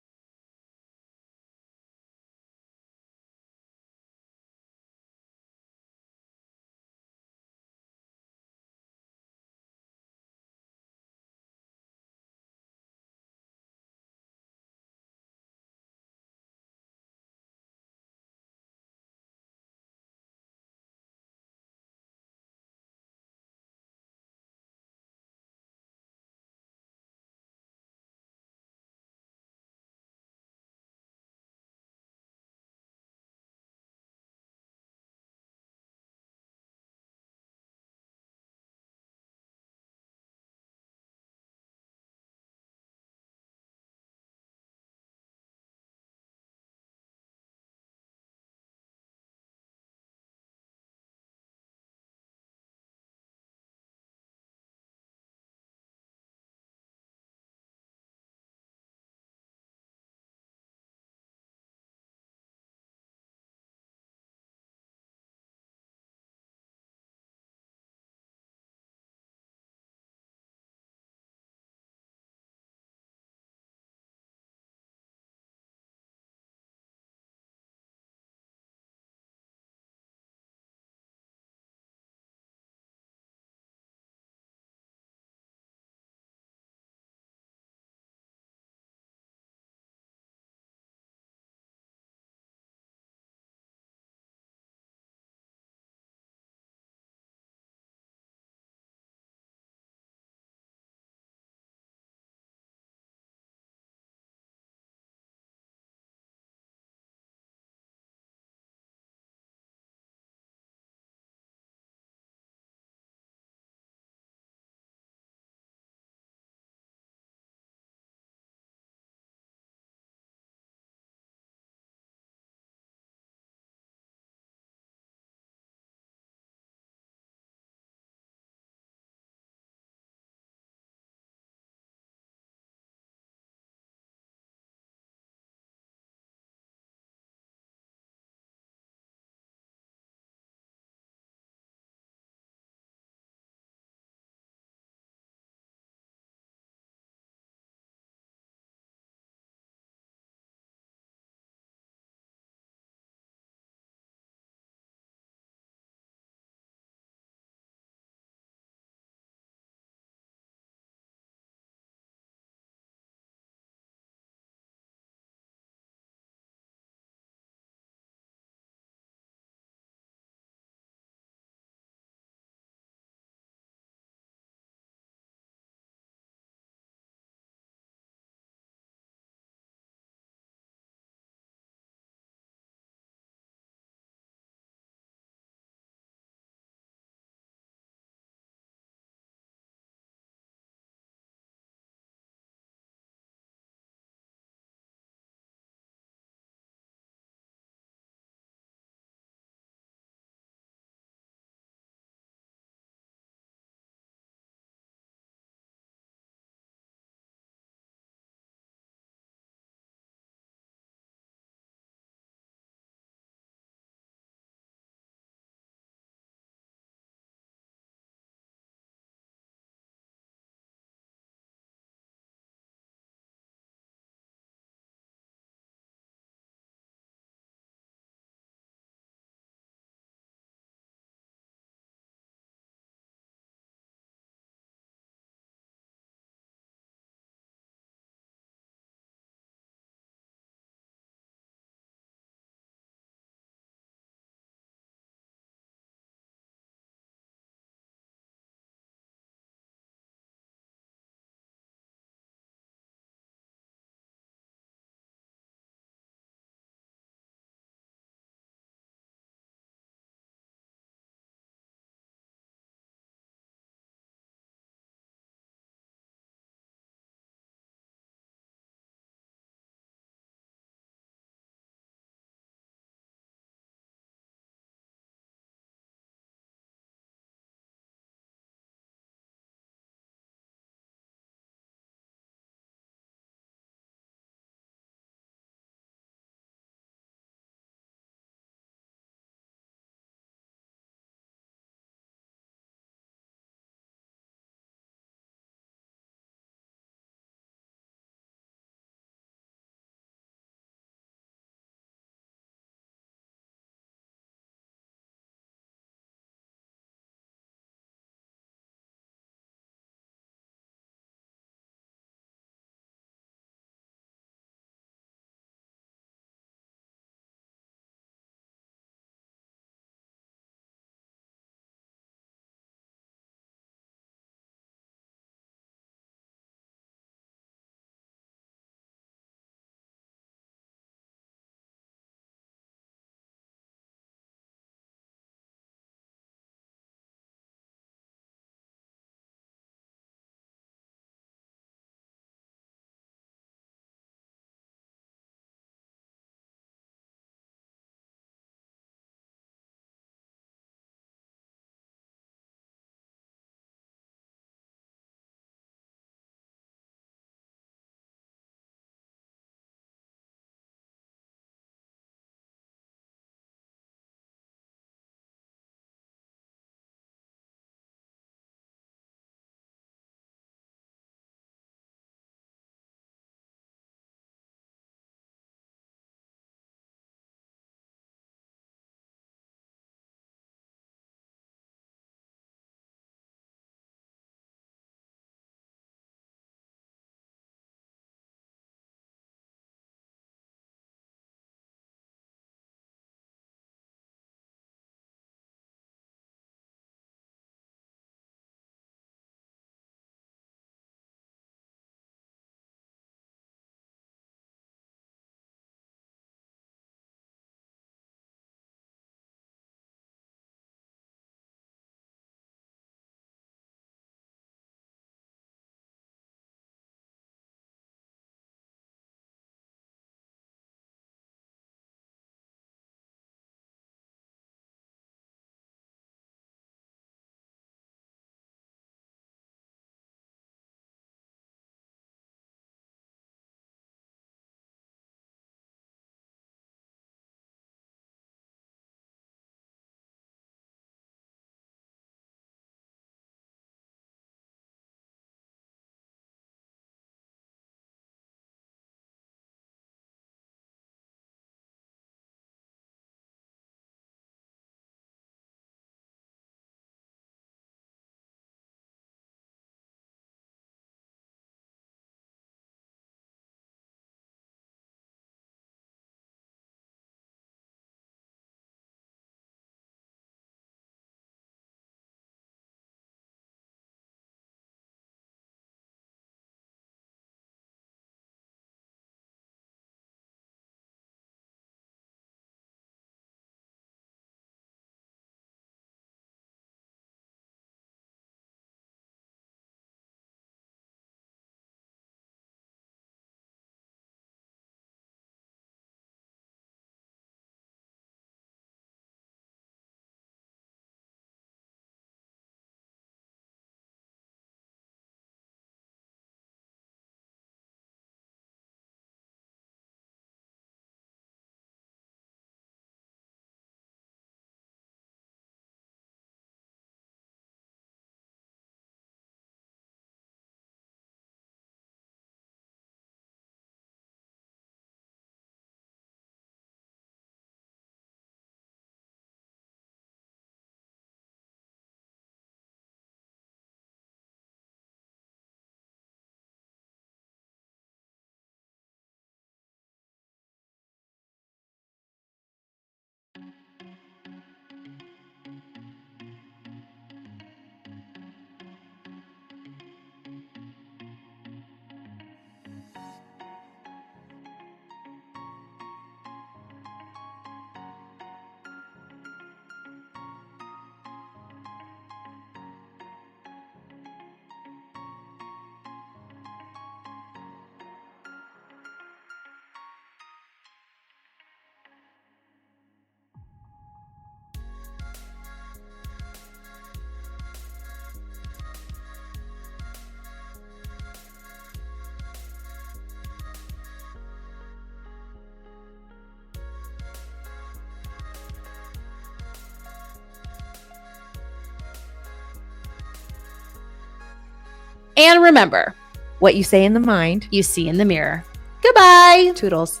And remember, What you say in the mind. you see in the mirror. Goodbye. Toodles.